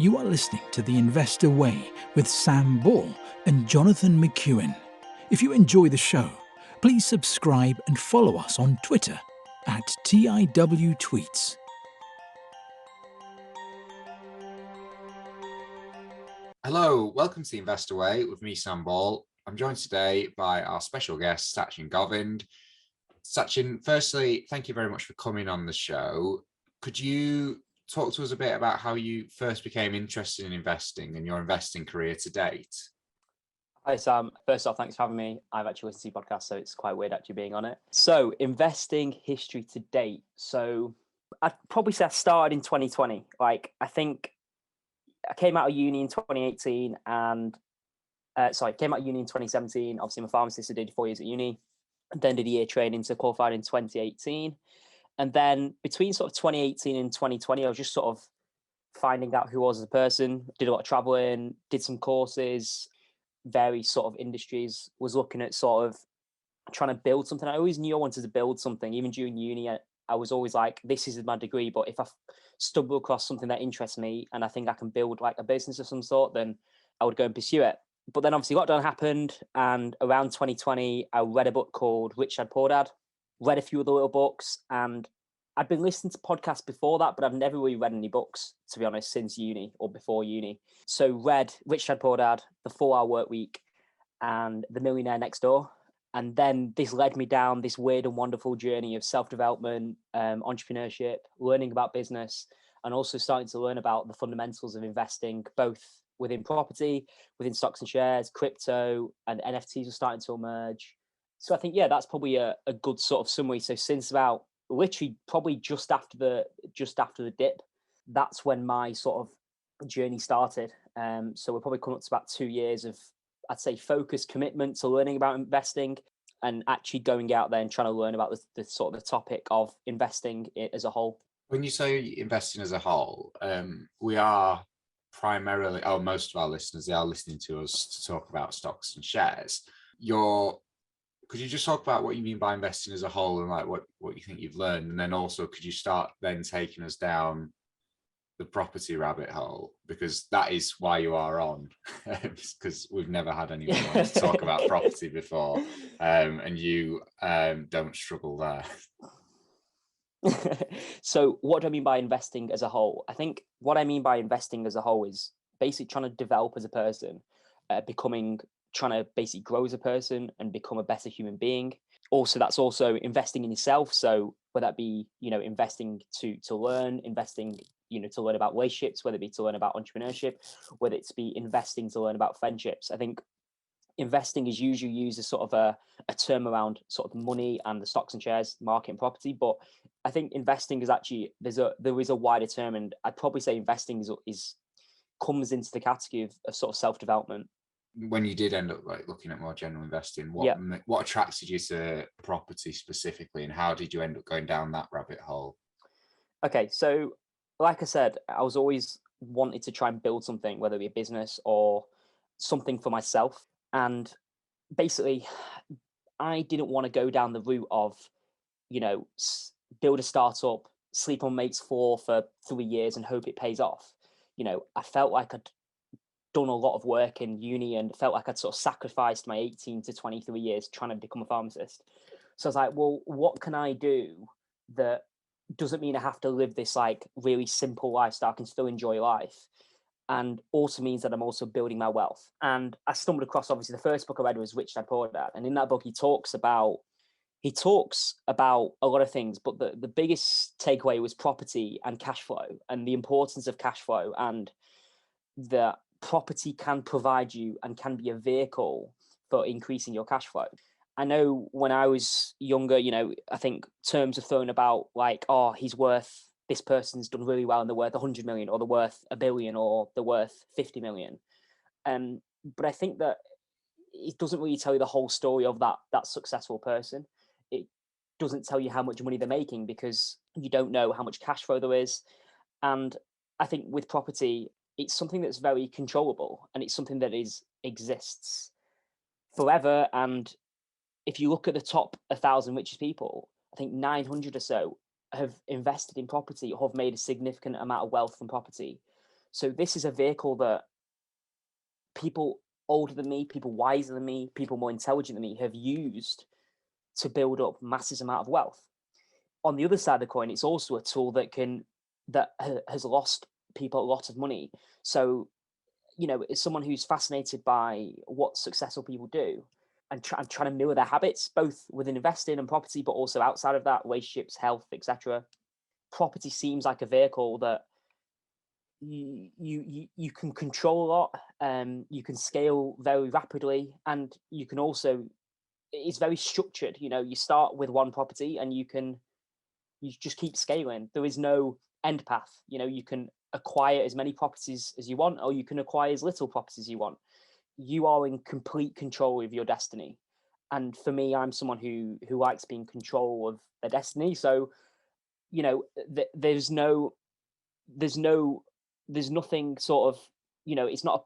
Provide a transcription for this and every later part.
You are listening to The Investor Way with Sam Ball and Jonathan McEwen. If you enjoy the show, please subscribe and follow us on Twitter at TIW Tweets. Hello, welcome to The Investor Way with me, Sam Ball. I'm joined today by our special guest, Sachin Govind. Sachin, firstly, thank you very much for coming on the show. Could you talk to us a bit about how you first became interested in investing and your investing career to date? Hi, Sam. First off, thanks for having me. I've actually listened to your podcast, so it's quite weird actually being on it. So, investing history to date. So, I'd probably say I started in 2020. I think I came out of uni in 2018 came out of uni in 2017. Obviously, I'm a pharmacist. I did 4 years at uni, and then did a year training, so qualified in 2018. And then between sort of 2018 and 2020, I was just sort of finding out who I was as a person, did a lot of traveling, did some courses, various sort of industries, was looking at sort of trying to build something. I always knew I wanted to build something. Even during uni, I was always like, this is my degree, but if I stumble across something that interests me and I think I can build like a business of some sort, then I would go and pursue it. But then obviously lockdown happened, and around 2020, I read a book called Rich Dad Poor Dad, read a few other little books, and I'd been listening to podcasts before that, but I've never really read any books, to be honest, since uni or before uni. So read Rich Dad Poor Dad, The 4 Hour Work Week, and The Millionaire Next Door. And then this led me down this weird and wonderful journey of self-development, entrepreneurship, learning about business, and also starting to learn about the fundamentals of investing, both within property, within stocks and shares, crypto, and NFTs are starting to emerge. So I think, yeah, that's probably a good sort of summary. So since about literally probably just after the dip, that's when my sort of journey started. So we're probably coming up to about 2 years of, I'd say, focused commitment to learning about investing and actually going out there and trying to learn about the sort of the topic of investing as a whole. When you say investing as a whole, we are primarily, most of our listeners, they are listening to us to talk about stocks and shares. Could you just talk about what you mean by investing as a whole and like what you think you've learned? And then also, could you start then taking us down the property rabbit hole, because that is why you are on, because we've never had anyone on to talk about property before, and you don't struggle there. So what do I mean by investing as a whole? I think what I mean by investing as a whole is basically trying to develop as a person, trying to basically grow as a person and become a better human being. Also, that's also investing in yourself. So whether that be, investing to learn, investing, to learn about relationships, whether it be to learn about entrepreneurship, whether it's be investing to learn about friendships. I think investing is usually used as sort of a term around sort of money and the stocks and shares market and property. But I think investing is actually, there is a wider term, and I'd probably say investing is comes into the category of sort of self-development. When you did end up like looking at more general investing, what attracted you to property specifically, and how did you end up going down that rabbit hole? Okay, so like I said, I was always wanted to try and build something, whether it be a business or something for myself. And basically, I didn't want to go down the route of, build a startup, sleep on mates for 3 years and hope it pays off. I felt like I'd done a lot of work in uni and felt like I'd sort of sacrificed my 18 to 23 years trying to become a pharmacist. So I was like, well, what can I do that doesn't mean I have to live this like really simple lifestyle? I can still enjoy life, and also means that I'm also building my wealth. And I stumbled across, obviously, the first book I read was Rich Dad Poor Dad, and in that book he talks about a lot of things, but the biggest takeaway was property and cash flow, and the importance of cash flow, and that property can provide you and can be a vehicle for increasing your cash flow. I know when I was younger, I think terms are thrown about like, oh, this person's done really well and they're worth 100 million, or they're worth 1 billion, or they're worth 50 million. But I think that it doesn't really tell you the whole story of that successful person. It doesn't tell you how much money they're making, because you don't know how much cash flow there is. And I think with property, it's something that's very controllable, and it's something that exists forever. And if you look at the top 1,000 richest people, I think 900 or so have invested in property or have made a significant amount of wealth from property. So this is a vehicle that people older than me, people wiser than me, people more intelligent than me have used to build up massive amount of wealth. On the other side of the coin, it's also a tool that has lost people a lot of money. So, as someone who's fascinated by what successful people do and trying to mirror their habits, both within investing and property, but also outside of that, relationships, health, etc. Property seems like a vehicle that you can control a lot, you can scale very rapidly, and you can also, it's very structured. You start with one property and you just keep scaling. There is no end path. You can acquire as many properties as you want, or you can acquire as little properties as you want. You are in complete control of your destiny. And for me, I'm someone who likes being in control of their destiny. So, there's nothing sort of, it's not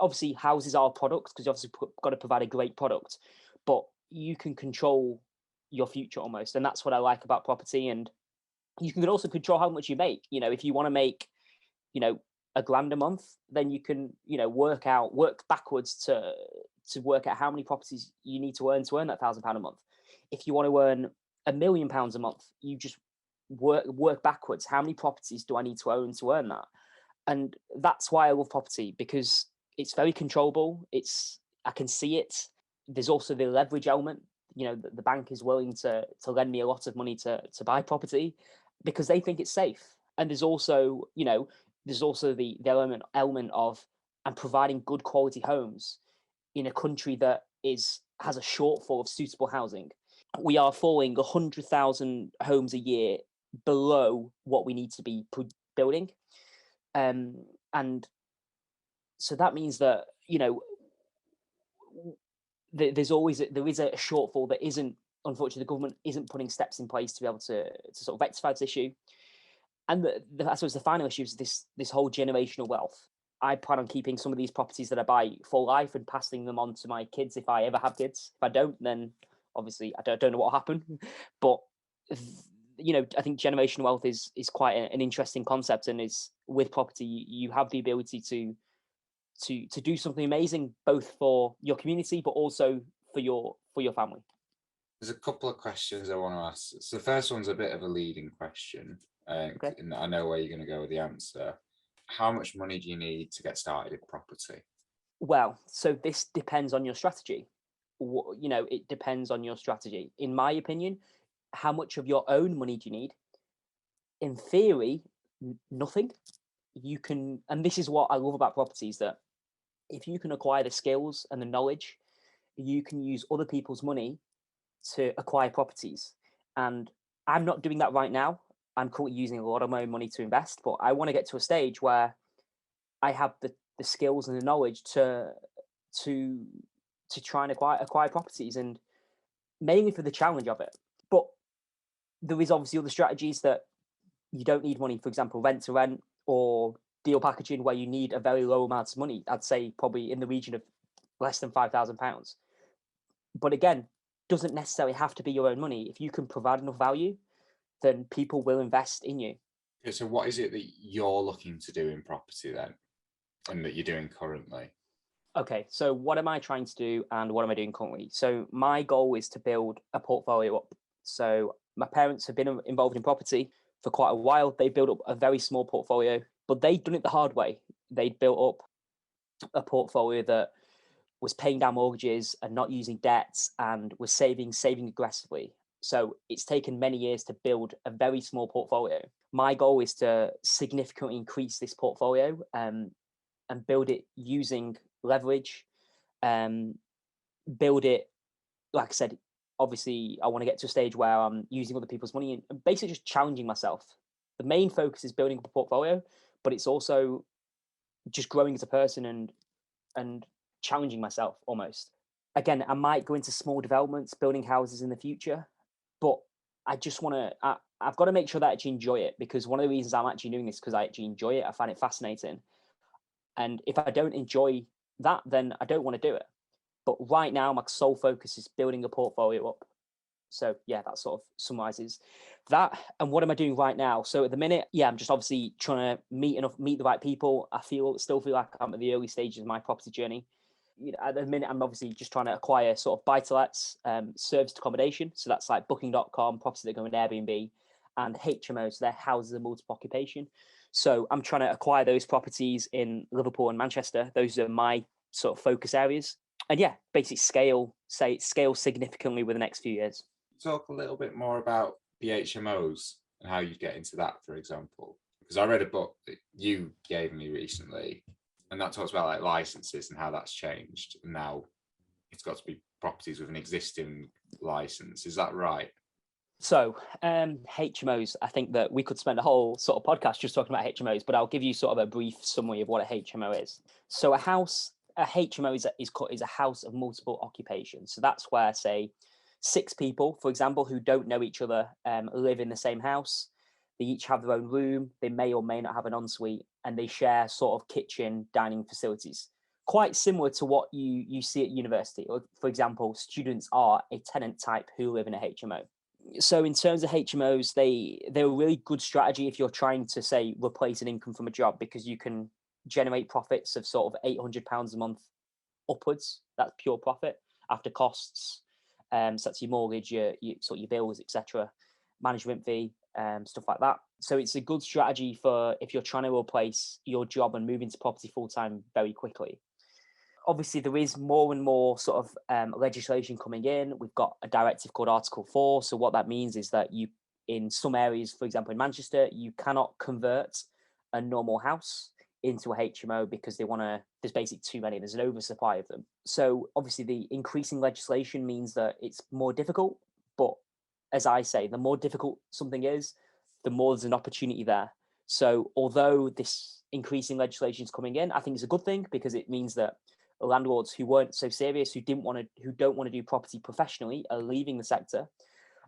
obviously houses are products, because you obviously got to provide a great product, but you can control your future almost. And that's what I like about property. And you can also control how much you make. If you want to make, $1,000 a month, then you can, work backwards to work out how many properties you need to earn that £1,000 a month. If you want to earn £1 million a month, you just work backwards. How many properties do I need to own to earn that? And that's why I love property, because it's very controllable. I can see it. There's also the leverage element. The bank is willing to lend me a lot of money to buy property because they think it's safe. And there's also, the element of I'm providing good quality homes in a country that has a shortfall of suitable housing. We are falling 100,000 homes a year below what we need to be building. And so that means that, there is a shortfall that isn't, unfortunately, the government isn't putting steps in place to be able to sort of rectify this issue. And I suppose the final issue is this whole generational wealth. I plan on keeping some of these properties that I buy for life and passing them on to my kids if I ever have kids. If I don't, then obviously I don't know what will happen. But I think generational wealth is quite an interesting concept, and is with property you have the ability to do something amazing, both for your community but also for your family. There's a couple of questions I want to ask. So the first one's a bit of a leading question, Okay. and I know where you're going to go with the answer. How much money do you need to get started in property? Well, so this depends on your strategy. It depends on your strategy. In my opinion, how much of your own money do you need? In theory, nothing. You can, and this is what I love about properties, that if you can acquire the skills and the knowledge, you can use other people's money to acquire properties. And I'm not doing that right now. I'm currently using a lot of my own money to invest, but I want to get to a stage where I have the skills and the knowledge to try and acquire properties, and mainly for the challenge of it. But there is obviously other strategies that you don't need money, for example, rent to rent or deal packaging, where you need a very low amount of money. I'd say probably in the region of less than £5,000. But again, doesn't necessarily have to be your own money. If you can provide enough value, then people will invest in you. Okay, so what is it that you're looking to do in property then, and that you're doing currently? Okay, so what am I trying to do and what am I doing currently? So my goal is to build a portfolio up. So my parents have been involved in property for quite a while. They built up a very small portfolio, but they'd done it the hard way. They'd built up a portfolio that was paying down mortgages and not using debts, and was saving aggressively. So it's taken many years to build a very small portfolio. My goal is to significantly increase this portfolio, and build it using leverage, build it, like I said, obviously I want to get to a stage where I'm using other people's money and basically just challenging myself. The main focus is building up a portfolio, but it's also just growing as a person and challenging myself almost. Again, I might go into small developments, building houses in the future, but I just want to, I've got to make sure that I actually enjoy it, because one of the reasons I'm actually doing this, because I actually enjoy it. I find it fascinating. And if I don't enjoy that, then I don't want to do it. But right now, my sole focus is building a portfolio up So yeah, that sort of summarizes that. And what am I doing right now? So at the minute, yeah, I'm just obviously trying to meet the right people. I still feel like I'm at the early stages of my property journey. At the minute, I'm obviously just trying to acquire sort of buy-to-lets, serviced accommodation. So that's like booking.com, properties that go in Airbnb, and HMOs, they're houses of multiple occupation. So I'm trying to acquire those properties in Liverpool and Manchester. Those are my sort of focus areas. And yeah, basically scale significantly within the next few years. Talk a little bit more about the HMOs and how you get into that, for example. Because I read a book that you gave me recently, and that talks about like licenses and how that's changed. And now it's got to be properties with an existing license. Is that right? So HMOs, I think that we could spend a whole sort of podcast just talking about HMOs, but I'll give you sort of a brief summary of what a HMO is. So a HMO is a house of multiple occupations. So that's where, say, 6 people, for example, who don't know each other, live in the same house. They each have their own room. They may or may not have an ensuite, and they share sort of kitchen, dining facilities. Quite similar to what you see at university. Or, for example, students are a tenant type who live in a HMO. So in terms of HMOs, they're a really good strategy if you're trying to, say, replace an income from a job, because you can generate profits of sort of £800 a month upwards. That's pure profit after costs. So that's your mortgage, your bills, etc., management fee, stuff like that. So it's a good strategy for if you're trying to replace your job and move into property full time very quickly. Obviously, there is more and more sort of legislation coming in. We've got a directive called Article 4. So what that means is that in some areas, for example, in Manchester, you cannot convert a normal house into a HMO because there's basically too many. There's an oversupply of them. So obviously the increasing legislation means that it's more difficult. But as I say, the more difficult something is, the more there's an opportunity there. So although this increasing legislation is coming in, I think it's a good thing, because it means that landlords who weren't so serious, who don't want to do property professionally, are leaving the sector.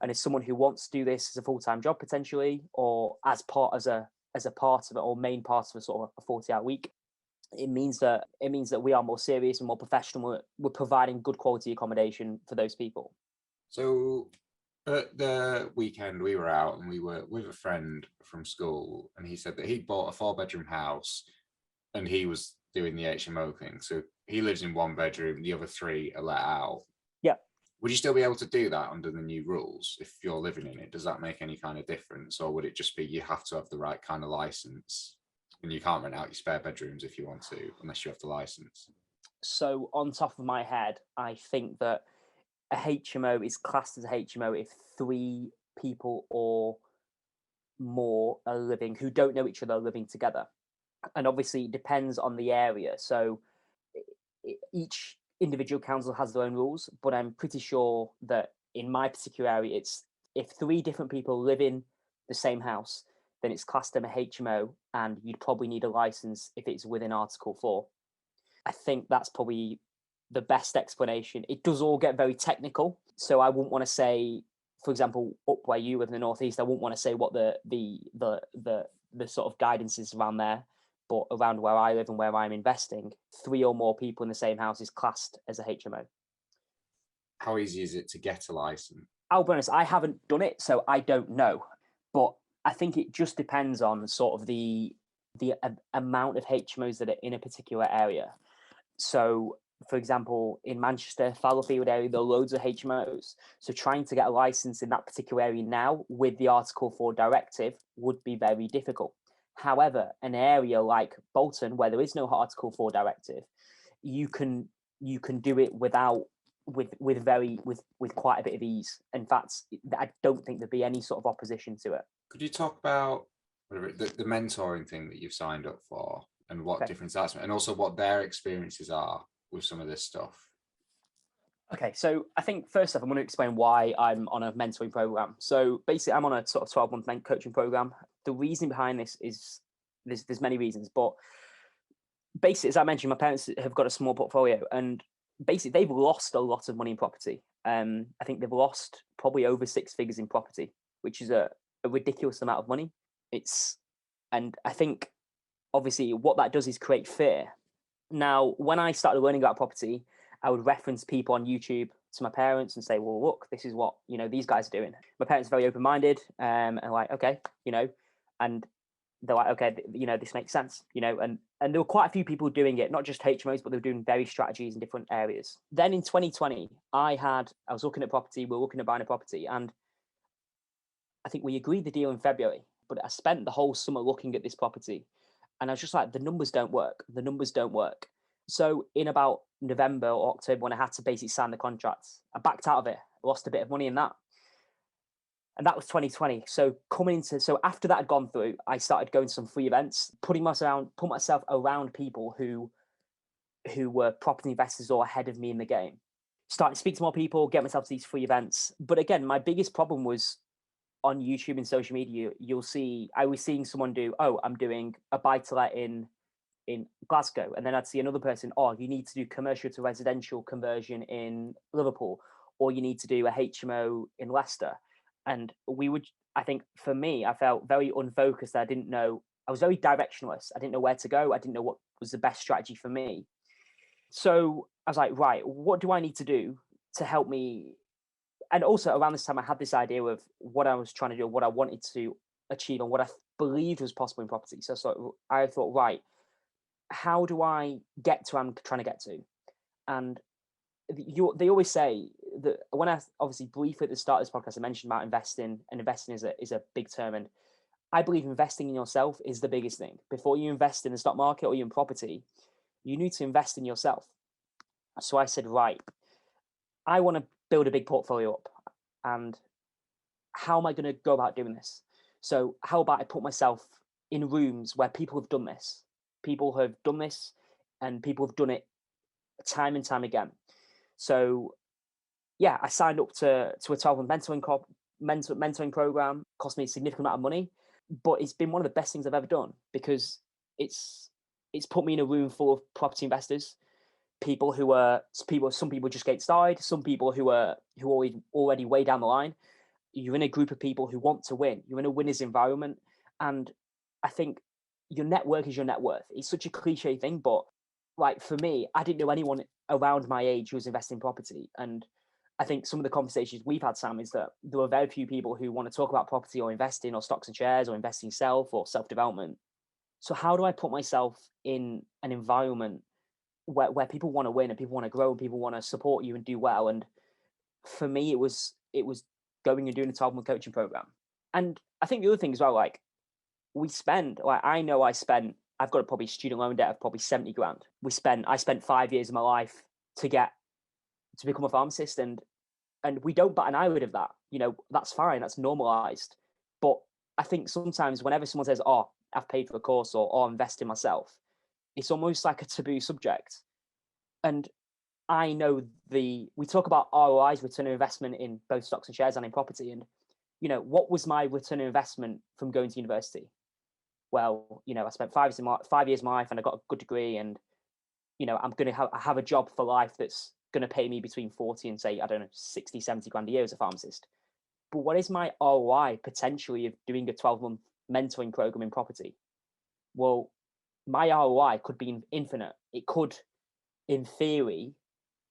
And as someone who wants to do this as a full-time job potentially, or as a part of it, or main part of a sort of a 40-hour week, it means that we are more serious and more professional. We're providing good quality accommodation for those people. So at the weekend we were out and we were with a friend from school, and he said that he bought a 4-bedroom house and he was doing the HMO thing. So he lives in 1 bedroom, the other 3 are let out. Yeah. Would you still be able to do that under the new rules if you're living in it? Does that make any kind of difference? Or would it just be you have to have the right kind of license and you can't rent out your spare bedrooms if you want to, unless you have the license? So on top of my head, I think that a HMO is classed as a HMO if 3 people or more are living, who don't know each other, are living together. And obviously it depends on the area. So each individual council has their own rules, but I'm pretty sure that in my particular area, it's if 3 different people live in the same house, then it's classed as a HMO, and you'd probably need a license if it's within Article 4. I think that's probably the best explanation. It does all get very technical, so I wouldn't want to say, for example, up where you live in the northeast, I wouldn't want to say what the sort of guidance is around there. But around where I live and where I'm investing, 3 or more people in the same house is classed as a HMO. How easy is it to get a license? I'll be honest, I haven't done it, so I don't know. But I think it just depends on sort of the amount of HMOs that are in a particular area. So, for example, in Manchester, Fallowfield area, there are loads of HMOs. So trying to get a license in that particular area now with the Article 4 directive would be very difficult. However, an area like Bolton, where there is no Article 4 directive, you can do it with quite a bit of ease. In fact, I don't think there'd be any sort of opposition to it. Could you talk about the mentoring thing that you've signed up for and what difference that's made, and also what their experiences are with some of this stuff? Okay, so I think first off, I'm going to explain why I'm on a mentoring program. So basically, I'm on a sort of 12-month coaching program. The reason behind this is there's many reasons, but basically, as I mentioned, my parents have got a small portfolio, and basically they've lost a lot of money in property. I think they've lost probably over 6 figures in property, which is a ridiculous amount of money. And I think obviously what that does is create fear. Now, when I started learning about property, I would reference people on YouTube to my parents and say, well, look, this is what, these guys are doing. My parents are very open-minded, and like, okay, and they're like, okay, this makes sense, and there were quite a few people doing it, not just HMOs, but they were doing various strategies in different areas. Then in 2020, I was looking at property, we were looking at buying a property, and I think we agreed the deal in February, but I spent the whole summer looking at this property, and I was just like, the numbers don't work. The numbers don't work. So in about November or October, when I had to basically sign the contract, I backed out of it. I lost a bit of money in that. And that was 2020. So after that had gone through, I started going to some free events, put myself around people who were property investors or ahead of me in the game. Started to speak to more people, get myself to these free events. But again, my biggest problem was on YouTube and social media. I was seeing someone do, I'm doing a buy-to-let in Glasgow, and then I'd see another person, you need to do commercial to residential conversion in Liverpool, or you need to do a HMO in Leicester. And I think for me, I felt very unfocused. I was very directionless. I didn't know where to go. I didn't know what was the best strategy for me. So I was like, right, what do I need to do to help me? And also around this time, I had this idea of what I was trying to do, what I wanted to achieve, and what I believed was possible in property. So I thought, right, how do I get to where I'm trying to get to? And they always say that when I obviously briefly at the start of this podcast, I mentioned about investing, and investing is a big term. And I believe investing in yourself is the biggest thing. Before you invest in the stock market or you in property, you need to invest in yourself. So I said, right, I want to build a big portfolio up. And how am I going to go about doing this? So how about I put myself in rooms where people have done this? People have done this, and people have done it time and time again. So yeah, I signed up to a 12-month mentoring program. Cost me a significant amount of money, but it's been one of the best things I've ever done, because it's put me in a room full of property investors, some people just get started, some people who are already way down the line. You're in a group of people who want to win. You're in a winner's environment, and I think your network is your net worth. It's such a cliche thing, but like for me, I didn't know anyone around my age who was investing in property. And I think some of the conversations we've had, Sam, is that there were very few people who want to talk about property or investing or stocks and shares or investing self or self-development. So how do I put myself in an environment where people want to win and people want to grow and people want to support you and do well? And for me, it was going and doing a 12-month coaching program. And I think the other thing as well, like I've got probably student loan debt of probably 70 grand. I spent 5 years of my life to become a pharmacist, and we don't bat an eyelid of that. That's fine. That's normalized. But I think sometimes whenever someone says, I've paid for a course, or invest in myself, it's almost like a taboo subject. And I know we talk about ROIs, return on investment, in both stocks and shares and in property. And, what was my return on investment from going to university? Well, I spent 5 years of my life and I got a good degree, and, I'm going to have a job for life that's going to pay me between 40 and say, I don't know, 60, 70 grand a year as a pharmacist. But what is my ROI potentially of doing a 12-month mentoring program in property? Well, my ROI could be infinite. It could, in theory,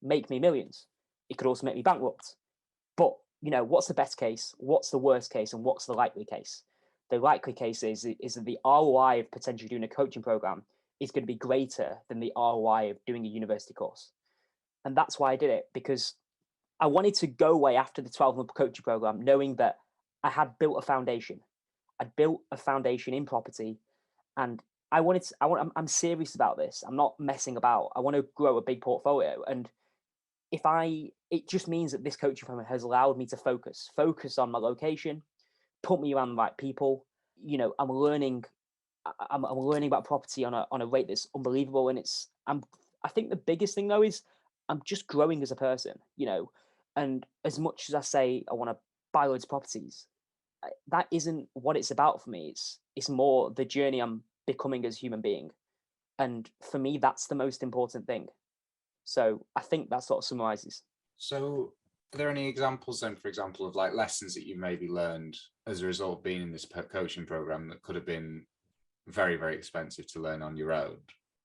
make me millions. It could also make me bankrupt. But, what's the best case? What's the worst case? And what's the likely case? The likely case is that the ROI of potentially doing a coaching program is going to be greater than the ROI of doing a university course. And that's why I did it, because I wanted to go away after the 12-month coaching program knowing that I had built a foundation. I'd built a foundation in property, and I'm serious about this. I'm not messing about. I want to grow a big portfolio. And it just means that this coaching program has allowed me to focus on my location, put me around the right people. I'm learning about property on a rate that's unbelievable. And I think the biggest thing though is I'm just growing as a person, and as much as I say I want to buy loads of properties, that isn't what it's about for me. It's more the journey I'm becoming as a human being. And for me, that's the most important thing. So I think that sort of summarizes. So are there any examples then, for example, of like lessons that you maybe learned as a result of being in this coaching program that could have been very, very expensive to learn on your own?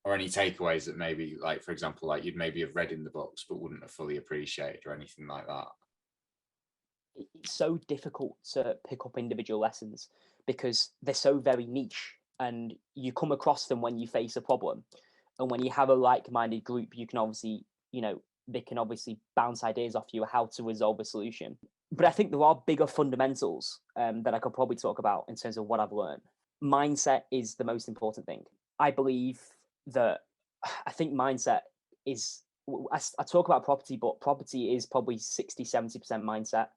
or any takeaways that maybe, like, for example, like you'd maybe have read in the books but wouldn't have fully appreciated, or anything like that? It's so difficult to pick up individual lessons because they're so very niche, and you come across them when you face a problem. And when you have a like-minded group, you can obviously, they can obviously bounce ideas off you how to resolve a solution. But I think there are bigger fundamentals that I could probably talk about in terms of what I've learned. Mindset is the most important thing. I believe that I think mindset is, I talk about property, but property is probably 60, 70% mindset,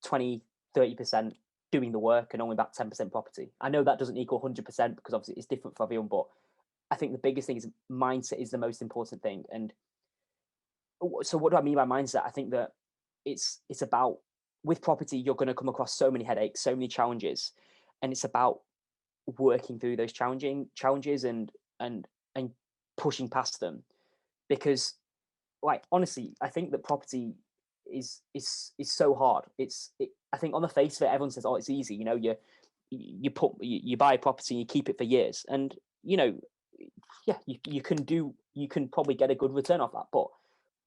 20, 30% doing the work, and only about 10% property. I know that doesn't equal 100% because obviously it's different for everyone, but I think the biggest thing is mindset is the most important thing. And so what do I mean by mindset? I think that it's about, with property, you're going to come across so many headaches, so many challenges, and it's about working through those challenges and pushing past them. Because, like, honestly, I think that property is so hard. I think on the face of it, everyone says, "Oh, it's easy." You buy a property and you keep it for years, and yeah, you can probably get a good return off that. But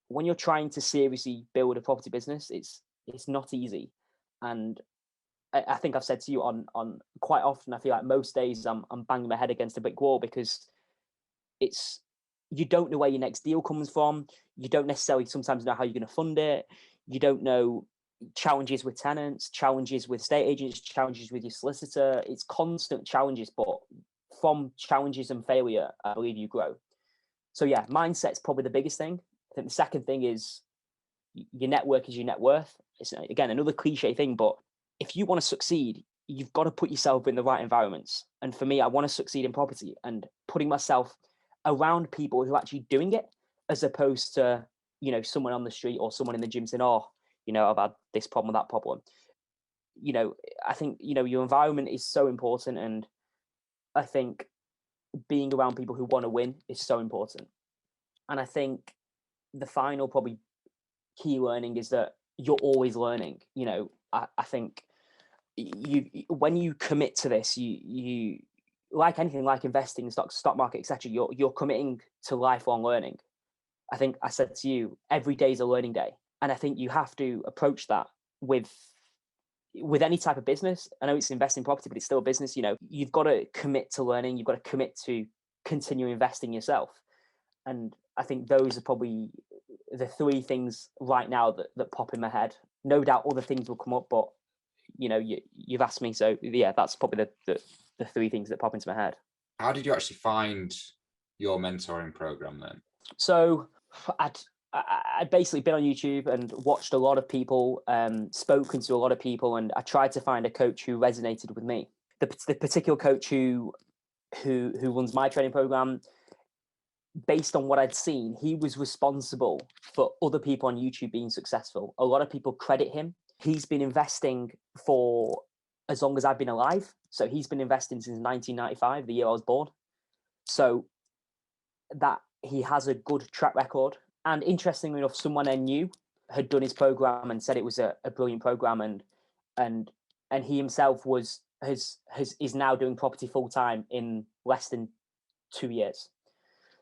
when you're trying to seriously build a property business, it's not easy. And I think I've said to you on quite often, I feel like most days I'm banging my head against a brick wall because it's, you don't know where your next deal comes from. You don't necessarily sometimes know how you're going to fund it. You don't know challenges with tenants, challenges with estate agents, challenges with your solicitor. It's constant challenges, but from challenges and failure, I believe you grow. So yeah, mindset's probably the biggest thing. I think the second thing is your network is your net worth. It's, again, another cliche thing, but if you want to succeed, you've got to put yourself in the right environments. And for me, I want to succeed in property, and putting myself around people who are actually doing it, as opposed to, someone on the street or someone in the gym saying, "Oh, I've had this problem or that problem." I think, your environment is so important. And I think being around people who want to win is so important. And I think the final probably key learning is that you're always learning. I think when you commit to this, you like anything, like investing, stock market, etc. You're committing to lifelong learning. I think I said to you, every day is a learning day, and I think you have to approach that with any type of business. I know it's investing property, but it's still a business. You've got to commit to learning. You've got to commit to continue investing yourself. And I think those are probably the three things right now that pop in my head. No doubt other things will come up, but you've asked me, so yeah, that's probably the three things that pop into my head. How did you actually find your mentoring program then? So I'd basically been on YouTube and watched a lot of people, spoken to a lot of people, and I tried to find a coach who resonated with me. The particular coach who runs my training program, based on what I'd seen, he was responsible for other people on YouTube being successful. A lot of people credit him. He's been investing for as long as I've been alive. So he's been investing since 1995, the year I was born. So that he has a good track record. And interestingly enough, someone I knew had done his program and said it was a brilliant program. And he himself is now doing property full time in less than 2 years.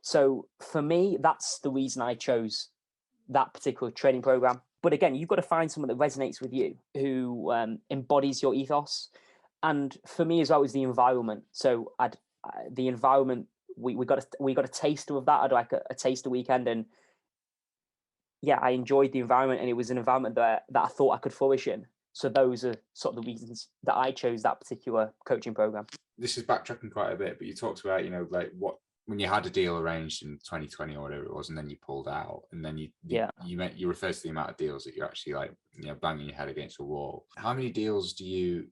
So for me, that's the reason I chose that particular training program. But again, you've got to find someone that resonates with you, who embodies your ethos. And for me as well is the environment. So the environment, we got a taster of that. I had like a taster weekend, and yeah, I enjoyed the environment, and it was an environment that I thought I could flourish in. So those are sort of the reasons that I chose that particular coaching program. This is backtracking quite a bit, but you talked about, like when you had a deal arranged in 2020 or whatever it was, and then you pulled out, and then you referred to the amount of deals that you're actually like, banging your head against a wall. How many deals do you,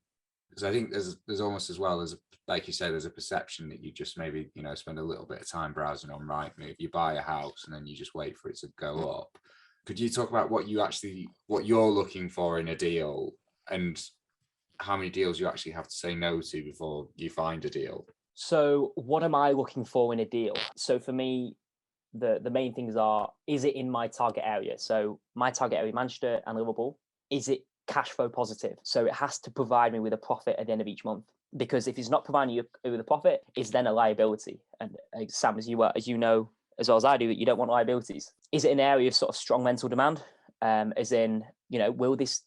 because I think there's almost as well as, like you said, there's a perception that you just maybe, spend a little bit of time browsing on Rightmove, you buy a house and then you just wait for it to go up. Could you talk about what you're looking for in a deal, and how many deals you actually have to say no to before you find a deal? So what am I looking for in a deal? So for me, the main things are, is it in my target area? So my target area, Manchester and Liverpool. Is it cash flow positive? So it has to provide me with a profit at the end of each month. because if it's not providing you with a profit, it's then a liability. And Sam, as you know as well as I do, that you don't want liabilities. Is it an area of sort of strong rental demand? As in, will this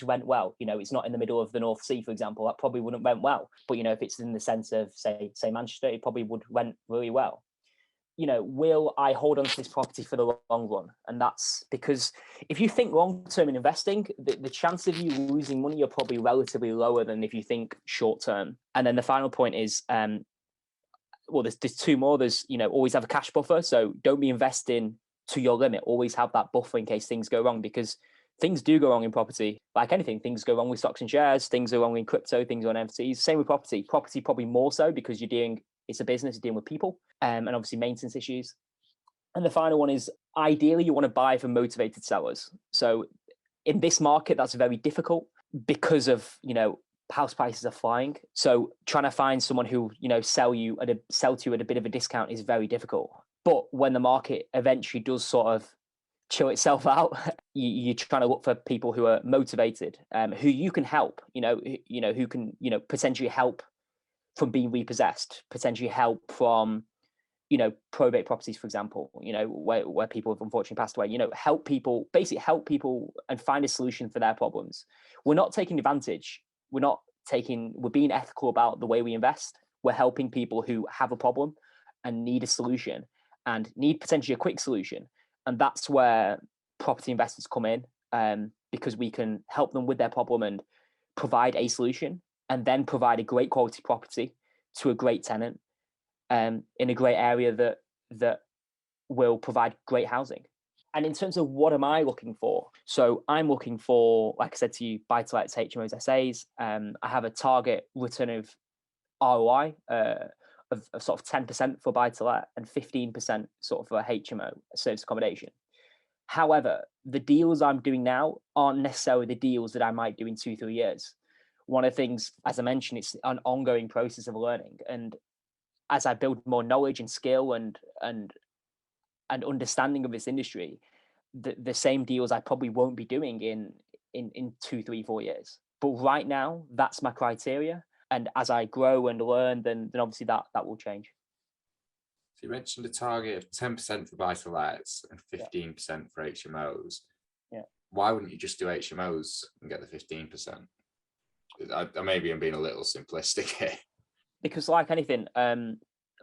rent well? It's not in the middle of the North Sea, for example. That probably wouldn't rent well. But if it's in the sense of say Manchester, it probably would rent really well. Will I hold on to this property for the long run? And that's because if you think long term in investing, the chance of you losing money are probably relatively lower than if you think short term. And then the final point is, there's two more. There's always have a cash buffer, so don't be investing to your limit. Always have that buffer in case things go wrong, because things do go wrong in property. Like anything, things go wrong with stocks and shares, things go wrong in crypto, things on NFTs. Same with property. Property probably more so because it's a business, you're dealing with people, and obviously maintenance issues. And the final one is, ideally you want to buy from motivated sellers. So in this market, that's very difficult because of house prices are flying. So trying to find someone who sell to you at a bit of a discount is very difficult. But when the market eventually does sort of chill itself out, you're trying to look for people who are motivated, who you can help, who can potentially help from being repossessed, potentially help from probate properties, for example, where people have unfortunately passed away. Help people and find a solution for their problems. We're not taking advantage. We're being ethical about the way we invest. We're helping people who have a problem and need a solution, and need potentially a quick solution. And that's where property investors come in, because we can help them with their problem and provide a solution, and then provide a great quality property to a great tenant, in a great area that will provide great housing. And in terms of what am I looking for? So I'm looking for, like I said to you, buy-to-lets, HMOs, SAs. I have a target return of ROI of sort of 10% for buy-to-let and 15% sort of for HMO, service accommodation. However, the deals I'm doing now aren't necessarily the deals that I might do in 2-3 years. One of the things, as I mentioned, it's an ongoing process of learning. And as I build more knowledge and skill and understanding of this industry, the same deals I probably won't be doing in 2, 3, 4 years. But right now, that's my criteria. And as I grow and learn, then obviously that will change. So you mentioned a target of 10% for buy-to-lets and 15% for HMOs. Yeah. Why wouldn't you just do HMOs and get the 15%? Maybe I'm being a little simplistic here. Because like anything,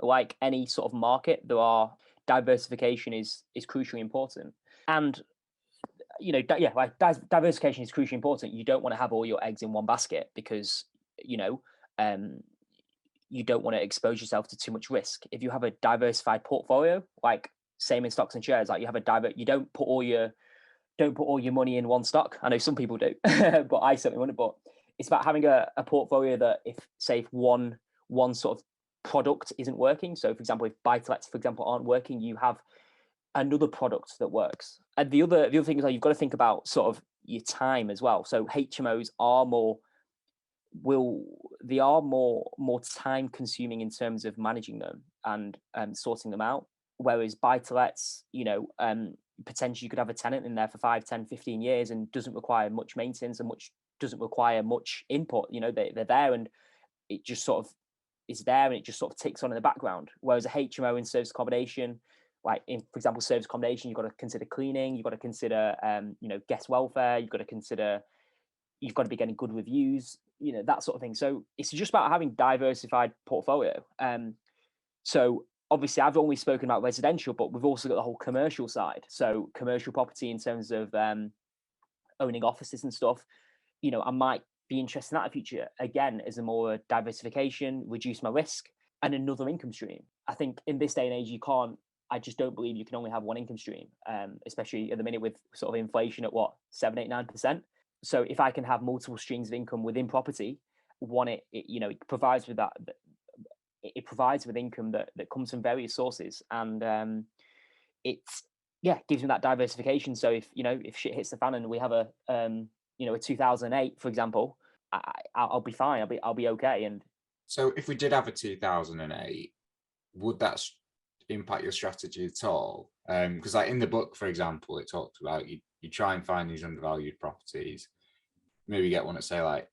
like any sort of market, diversification is crucially important. And diversification is crucially important. You don't want to have all your eggs in one basket, because you don't want to expose yourself to too much risk. If you have a diversified portfolio, like same in stocks and shares, like you don't put all your money in one stock. I know some people do, but I certainly wouldn't. But it's about having a portfolio that if one sort of product isn't working. So for example, if buy-to-lets, for example, aren't working, you have another product that works. And the other thing is, like, you've got to think about sort of your time as well. So HMOs are more time consuming in terms of managing them and sorting them out. Whereas buy-to-lets, potentially you could have a tenant in there for 5, 10, 15 years and doesn't require much maintenance and doesn't require much input. They're there and it just sort of is there and it just sort of ticks on in the background. Whereas a HMO in service accommodation, like for example, service accommodation, you've got to consider cleaning, you've got to consider, guest welfare, you've got to be getting good reviews, that sort of thing. So it's just about having diversified portfolio. So obviously I've only spoken about residential, but we've also got the whole commercial side. So commercial property in terms of owning offices and stuff, I might be interested in that in the future, again, as a more diversification, reduce my risk, and another income stream. I think in this day and age, I just don't believe you can only have one income stream, especially at the minute with sort of inflation at 7, 8, 9%. So if I can have multiple streams of income within property, it provides with that. It provides with income that comes from various sources, and gives me that diversification. So if shit hits the fan and we have a 2008, for example, I'll be fine. I'll be okay. And so if we did have a 2008, would that impact your strategy at all? Because like in the book, for example, it talked about you try and find these undervalued properties, maybe get one at say like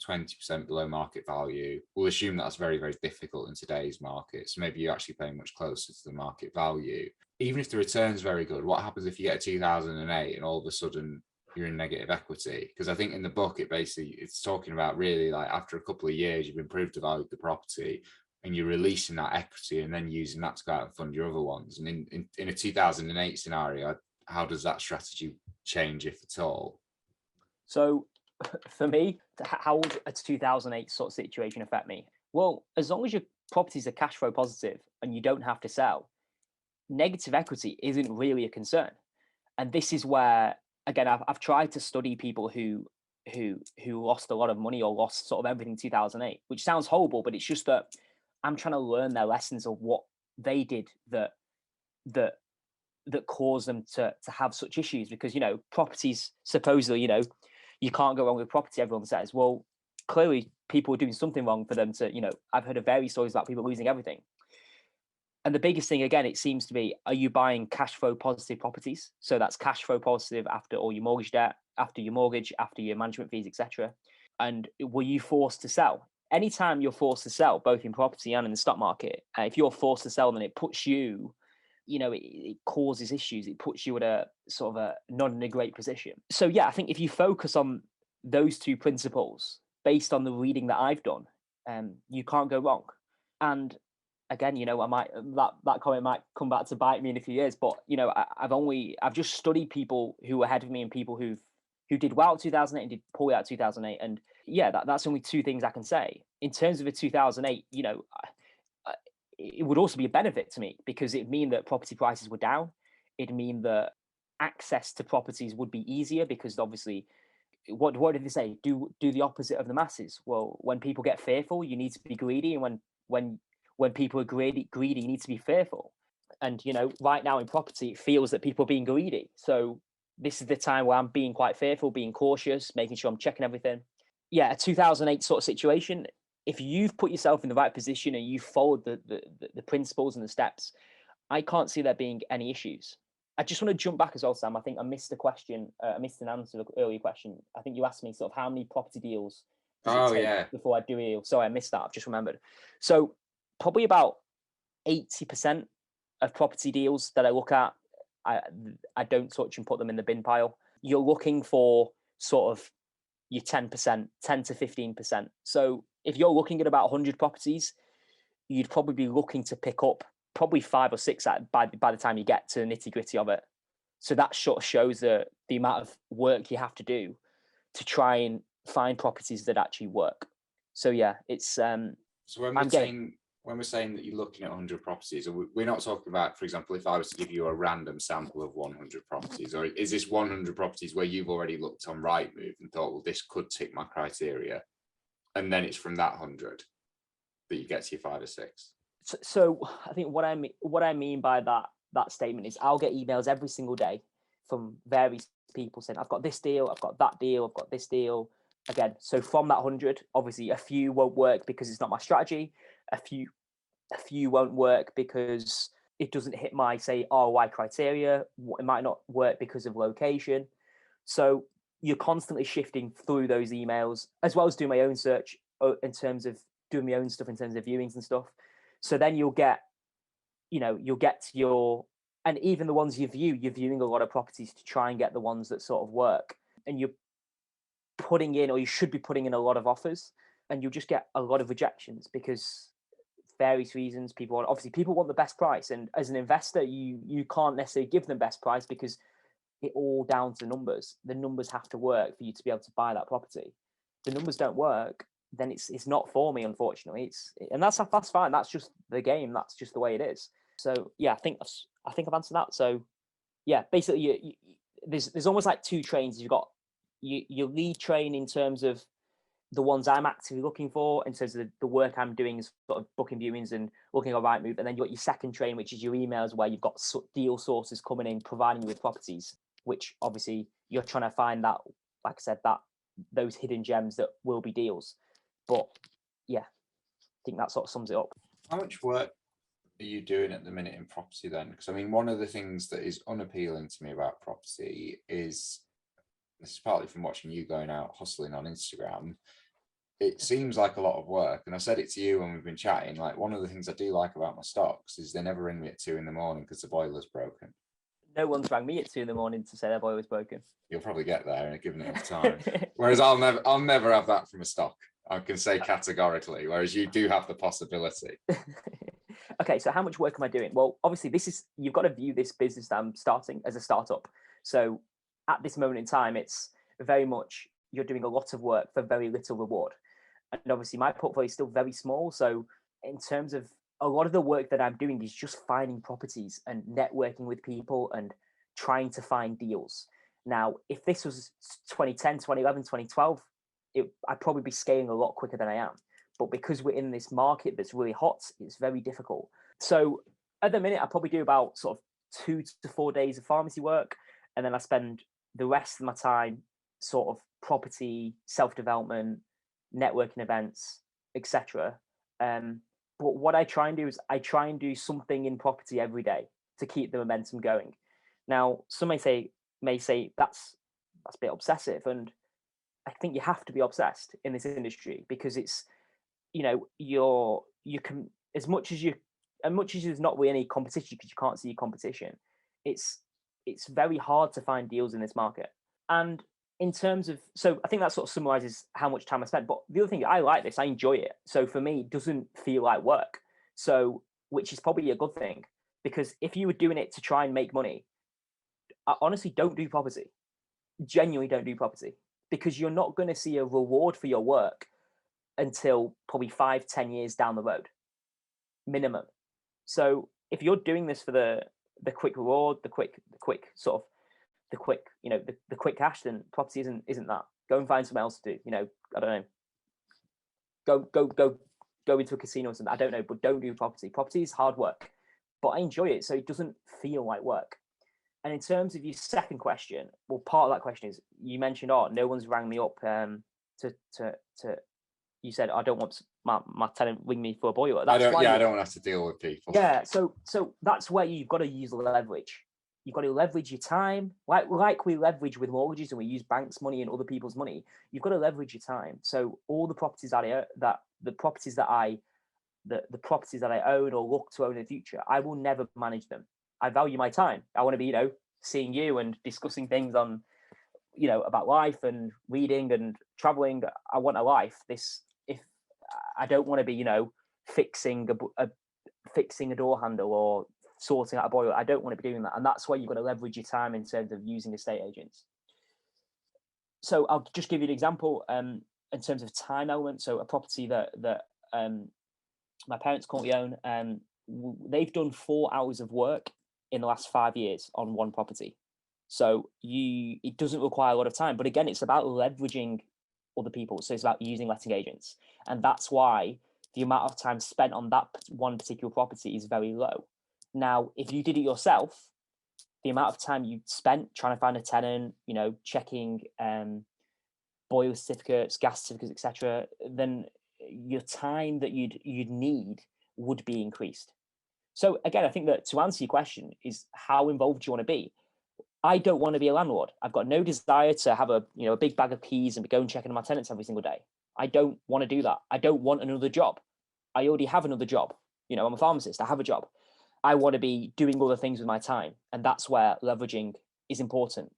20% below market value. We'll assume that's very, very difficult in today's market. So maybe you're actually paying much closer to the market value. Even if the return's very good, what happens if you get a 2008 and all of a sudden you're in negative equity? Because I think in the book, it's talking about really like after a couple of years, you've improved the value of the property and you're releasing that equity and then using that to go out and fund your other ones. And in a 2008 scenario, how does that strategy change, if at all? So for me, how would a 2008 sort of situation affect me? Well, as long as your properties are cash flow positive and you don't have to sell, negative equity isn't really a concern. And this is where, again, I've tried to study people who lost a lot of money or lost sort of everything in 2008, which sounds horrible, but it's just that I'm trying to learn their lessons of what they did that caused them to have such issues. Because, you know, properties supposedly, you know, you can't go wrong with property, everyone says. Well, clearly people are doing something wrong for them to, you know, I've heard of various stories about people losing everything. And the biggest thing, again, it seems to be, are you buying cash flow positive properties? So that's cash flow positive after all your mortgage debt, after your mortgage, after your management fees, etc. And were you forced to sell? Anytime you're forced to sell, both in property and in the stock market, if you're forced to sell, then it puts you, you know, it causes issues. It puts you at a sort of a not in a great position. So yeah, I think if you focus on those two principles based on the reading that I've done, you can't go wrong. And again, you know, that comment might come back to bite me in a few years, but you know, I've just studied people who were ahead of me and people who did well at 2008 and did poorly at 2008. And yeah, that's only two things I can say. In terms of a 2008, you know, it would also be a benefit to me because it'd mean that property prices were down. It'd mean that access to properties would be easier because obviously, what did they say? Do the opposite of the masses. Well, when people get fearful, you need to be greedy, and when people are greedy, you need to be fearful. And you know, right now in property, it feels that people are being greedy. So this is the time where I'm being quite fearful, being cautious, making sure I'm checking everything. Yeah, a 2008 sort of situation. If you've put yourself in the right position and you've followed the principles and the steps, I can't see there being any issues. I just want to jump back as well, Sam. I think I missed a question. I missed an answer to the earlier question. I think you asked me sort of how many property deals does it take before I do a deal. Sorry, I missed that. I've just remembered. So probably about 80% of property deals that I look at, I don't touch and put them in the bin pile. You're looking for sort of your 10%, 10 to 15%. So if you're looking at about 100 properties, you'd probably be looking to pick up probably 5 or 6 by the time you get to the nitty gritty of it. So that sort of shows the amount of work you have to do to try and find properties that actually work. So yeah, it's so when we're saying that you're looking at 100 properties, we're not talking about, for example, if I was to give you a random sample of 100 properties, or is this 100 properties where you've already looked on Rightmove and thought, well, this could tick my criteria, and then it's from that 100 that you get to your 5 or 6? So I think what I mean by that statement is I'll get emails every single day from various people saying, I've got this deal, I've got that deal, I've got this deal. Again, so from that 100, obviously a few won't work because it's not my strategy. A few won't work because it doesn't hit my, say, ROI criteria. It might not work because of location. So you're constantly shifting through those emails, as well as doing my own search in terms of doing my own stuff in terms of viewings and stuff. So then you'll get to your, and even the ones you're viewing a lot of properties to try and get the ones that sort of work. And you're putting in, or you should be putting in, a lot of offers, and you'll just get a lot of rejections because various reasons. People want the best price, and as an investor, you can't necessarily give them best price because it all down to numbers. The numbers have to work for you to be able to buy that property. The numbers don't work, then it's not for me, unfortunately. And that's fine. That's just the game. That's just the way it is. So yeah, I think I've answered that. So yeah, basically, there's almost like two trains. You've got your lead train in terms of the ones I'm actively looking for, in terms of the work I'm doing is sort of booking viewings and looking on Rightmove, and then you've got your second train, which is your emails, where you've got deal sources coming in, providing you with properties, which obviously you're trying to find that, like I said, that those hidden gems that will be deals. But yeah, I think that sort of sums it up. How much work are you doing at the minute in property then? Because I mean, one of the things that is unappealing to me about property is, this is partly from watching you going out hustling on Instagram, it seems like a lot of work. And I said it to you when we've been chatting, like one of the things I do like about my stocks is they never ring me at 2 a.m. because the boiler's broken. No one's rang me at 2 a.m. to say their boiler was broken. You'll probably get there given enough time. Whereas I'll never have that from a stock. I can say categorically, whereas you do have the possibility. Okay, so how much work am I doing? Well, obviously you've got to view this business that I'm starting as a startup. So at this moment in time, it's very much, you're doing a lot of work for very little reward. And obviously my portfolio is still very small. So in terms of a lot of the work that I'm doing is just finding properties and networking with people and trying to find deals. Now, if this was 2010, 2011, 2012, I'd probably be scaling a lot quicker than I am. But because we're in this market that's really hot, it's very difficult. So at the minute, I probably do about sort of 2 to 4 days of pharmacy work. And then I spend the rest of my time sort of property, self-development, networking events, etc. But what I try and do is I try and do something in property every day to keep the momentum going. Now, some may say that's a bit obsessive, and I think you have to be obsessed in this industry because it's, you can, as much as there's not really any competition because you can't see your competition, it's very hard to find deals in this market. And in terms of, so I think that sort of summarizes how much time I spent. But the other thing, I like this, I enjoy it. So for me, it doesn't feel like work. So, which is probably a good thing, because if you were doing it to try and make money, I honestly don't do property. Genuinely don't do property, because you're not going to see a reward for your work until probably 5-10 years down the road, minimum. So if you're doing this for the quick reward, the quick cash, then property isn't that. Go and find something else to do. I don't know. Go into a casino or something. I don't know, but don't do property. Property is hard work, but I enjoy it, so it doesn't feel like work. And in terms of your second question, well, part of that question is you mentioned, no one's rang me up to you said I don't want my tenant ring me for a boiler. I don't want to have to deal with people. Yeah, so that's where you've got to use leverage. You've got to leverage your time, like we leverage with mortgages and we use banks' money and other people's money. You've got to leverage your time. So all the properties the properties that I own or look to own in the future, I will never manage them. I value my time. I want to be, seeing you and discussing things on, about life and reading and traveling. I want a life. If I don't want to be, fixing a door handle or sorting out a boiler. I don't want to be doing that. And that's where you've got to leverage your time in terms of using estate agents. So I'll just give you an example in terms of time element. So a property that my parents currently own, they've done 4 hours of work in the last 5 years on one property. So it doesn't require a lot of time, but again, it's about leveraging other people. So it's about using letting agents. And that's why the amount of time spent on that one particular property is very low. Now, if you did it yourself, the amount of time you spent trying to find a tenant, checking boiler certificates, gas certificates, etc., then your time that you'd need would be increased. So again, I think that to answer your question is how involved do you want to be? I don't want to be a landlord. I've got no desire to have a big bag of keys and go and check in on my tenants every single day. I don't want to do that. I don't want another job. I already have another job. I'm a pharmacist. I have a job. I want to be doing other things with my time. And that's where leveraging is important.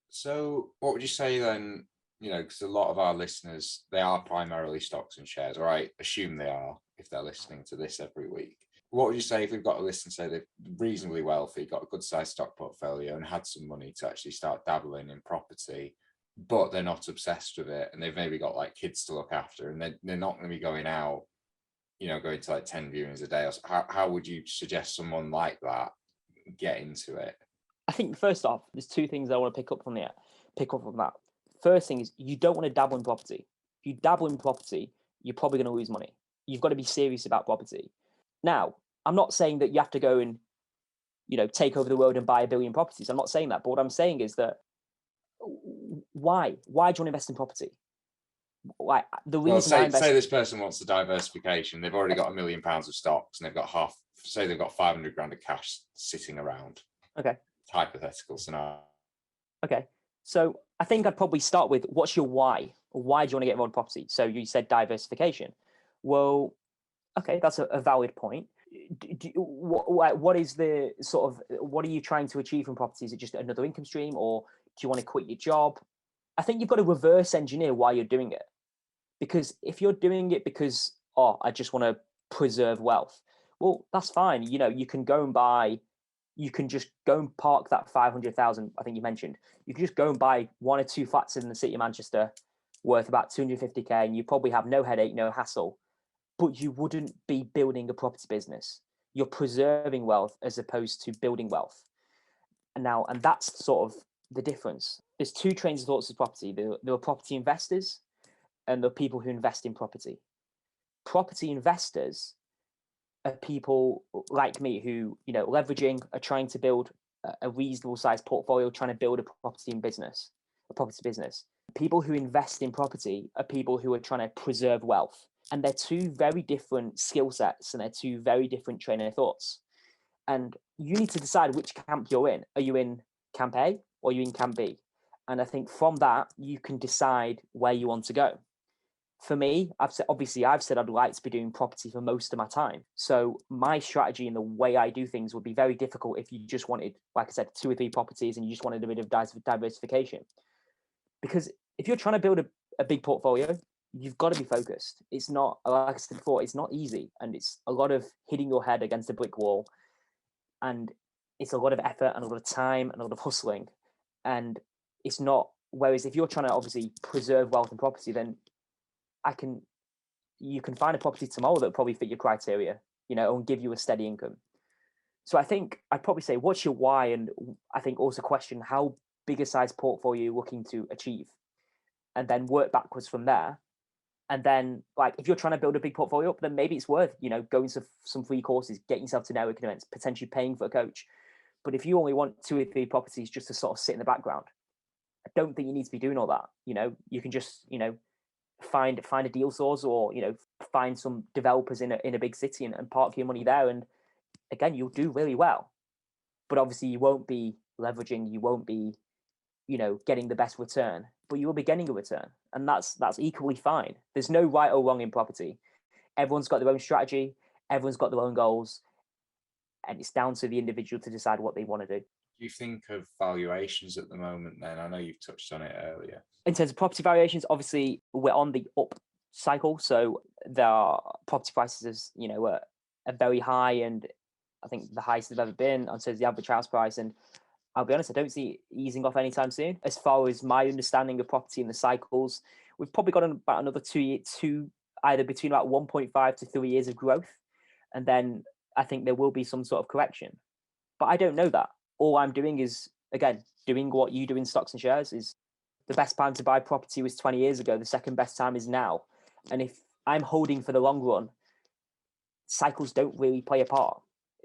So what would you say then, because a lot of our listeners, they are primarily stocks and shares, or I assume they are if they're listening to this every week. What would you say if we've got a listener, say they're reasonably wealthy, got a good sized stock portfolio and had some money to actually start dabbling in property, but they're not obsessed with it and they've maybe got like kids to look after and they're not going to be going out, going to like 10 viewings a day? Or how would you suggest someone like that get into it? I think first off, there's 2 things I want to pick up from that. First thing is you don't want to dabble in property. If you dabble in property, you're probably going to lose money. You've got to be serious about property. Now, I'm not saying that you have to go and, take over the world and buy 1 billion properties. I'm not saying that. But what I'm saying is that why? Why do you want to invest in property? Like the reason say this person wants the diversification. They've already got £1 million of stocks and they've got they've got 500 grand of cash sitting around. Okay. Hypothetical scenario. Okay. So I think I'd probably start with, what's your why? Why do you want to get involved in property? So you said diversification. Well, okay, that's a valid point. What is the sort of, what are you trying to achieve from property? Is it just another income stream, or do you want to quit your job? I think you've got to reverse engineer why you're doing it. Because if you're doing it because, oh, I just want to preserve wealth, well, that's fine. You know, you can just go and park that 500,000, I think you mentioned. You can just go and buy 1 or 2 flats in the city of Manchester worth about 250k, and you probably have no headache, no hassle, but you wouldn't be building a property business. You're preserving wealth as opposed to building wealth. And that's sort of the difference. There's 2 trains of thoughts with property. There are property investors and the people who invest in property. Property investors are people like me who, you know, leveraging, are trying to build a reasonable sized portfolio, trying to build a property business. People who invest in property are people who are trying to preserve wealth. And they're 2 very different skill sets, and they're 2 very different train of thoughts. And you need to decide which camp you're in. Are you in camp A or are you in camp B? And I think from that, you can decide where you want to go. For me, I've said I'd like to be doing property for most of my time. So my strategy and the way I do things would be very difficult if you just wanted, like I said, 2 or 3 properties and you just wanted a bit of diversification. Because if you're trying to build a big portfolio, you've got to be focused. It's not, like I said before, it's not easy. And it's a lot of hitting your head against a brick wall. And it's a lot of effort and a lot of time and a lot of hustling. And it's not, whereas if you're trying to obviously preserve wealth and property, then you can find a property tomorrow that will probably fit your criteria, you know, and give you a steady income. So I think I'd probably say, what's your why? And I think also question, how big a size portfolio you're looking to achieve, and then work backwards from there. And then, like, if you're trying to build a big portfolio up, then maybe it's worth, you know, going to some free courses, getting yourself to networking events, potentially paying for a coach. But if you only want 2 or 3 properties just to sort of sit in the background, I don't think you need to be doing all that. You know, you can just, you know, find a deal source, or, you know, find some developers in a big city and park your money there. And again, you'll do really well. But obviously you won't be leveraging, you won't be, you know, getting the best return, but you will be getting a return. And that's equally fine. There's no right or wrong in property. Everyone's got their own strategy, everyone's got their own goals, and it's down to the individual to decide what they want to do. Do you think of valuations at the moment then? I know you've touched on it earlier. In terms of property valuations, obviously we're on the up cycle. So there are property prices, you know, are very high, and I think the highest they've ever been on terms of the average house price. And I'll be honest, I don't see it easing off anytime soon. As far as my understanding of property and the cycles, we've probably got about another 2 years, either between about 1.5 to 3 years of growth. And then I think there will be some sort of correction. But I don't know that. All I'm doing is, again, doing what you do in stocks and shares. Is the best time to buy property was 20 years ago. The second best time is now. And if I'm holding for the long run, cycles don't really play a part.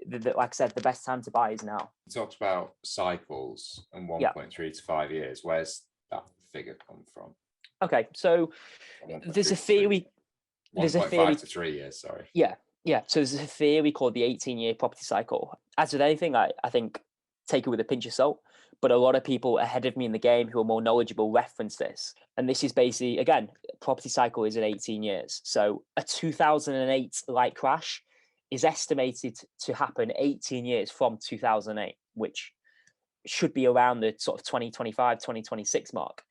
Like I said, the best time to buy is now. You talked about cycles and 1.3 to 5 years. Where's that figure come from? Okay, so there's a theory. 1.5 to 3 years, sorry. Yeah. So there's a theory called the 18-year property cycle. As with anything, I think take it with a pinch of salt. But a lot of people ahead of me in the game who are more knowledgeable reference this. And this is basically, again, property cycle is at 18 years. So a 2008 light crash is estimated to happen 18 years from 2008, which should be around the sort of 2025, 2026 mark.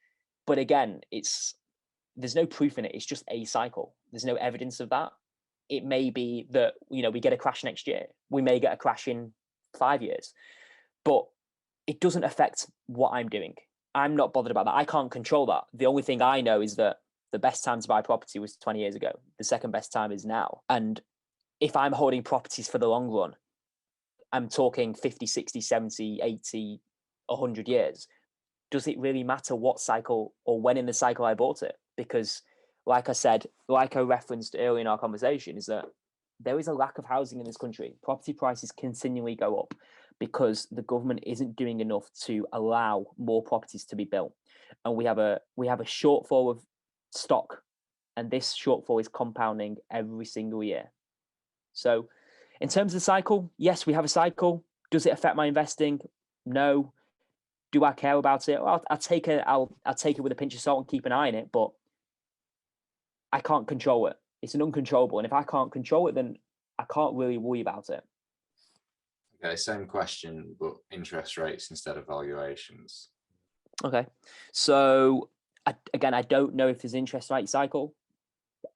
But again, there's no proof in it. It's just a cycle. There's no evidence of that. It may be that, you know, we get a crash next year. We may get a crash in 5 years. But it doesn't affect what I'm doing. I'm not bothered about that. I can't control that. The only thing I know is that the best time to buy property was 20 years ago. The second best time is now. And if I'm holding properties for the long run, I'm talking 50, 60, 70, 80, 100 years. Does it really matter what cycle or when in the cycle I bought it? Because like I said, like I referenced earlier in our conversation, is that there is a lack of housing in this country. Property prices continually go up because the government isn't doing enough to allow more properties to be built. And we have a shortfall of stock, and this shortfall is compounding every single year. So in terms of the cycle, yes, we have a cycle. Does it affect my investing? No. Do I care about it? Well, I'll take it. I'll take it with a pinch of salt and keep an eye on it, but I can't control it. It's an uncontrollable, and if I can't control it, then I can't really worry about it. Okay, same question, but interest rates instead of valuations. Okay, so again, I don't know if there's an interest rate cycle,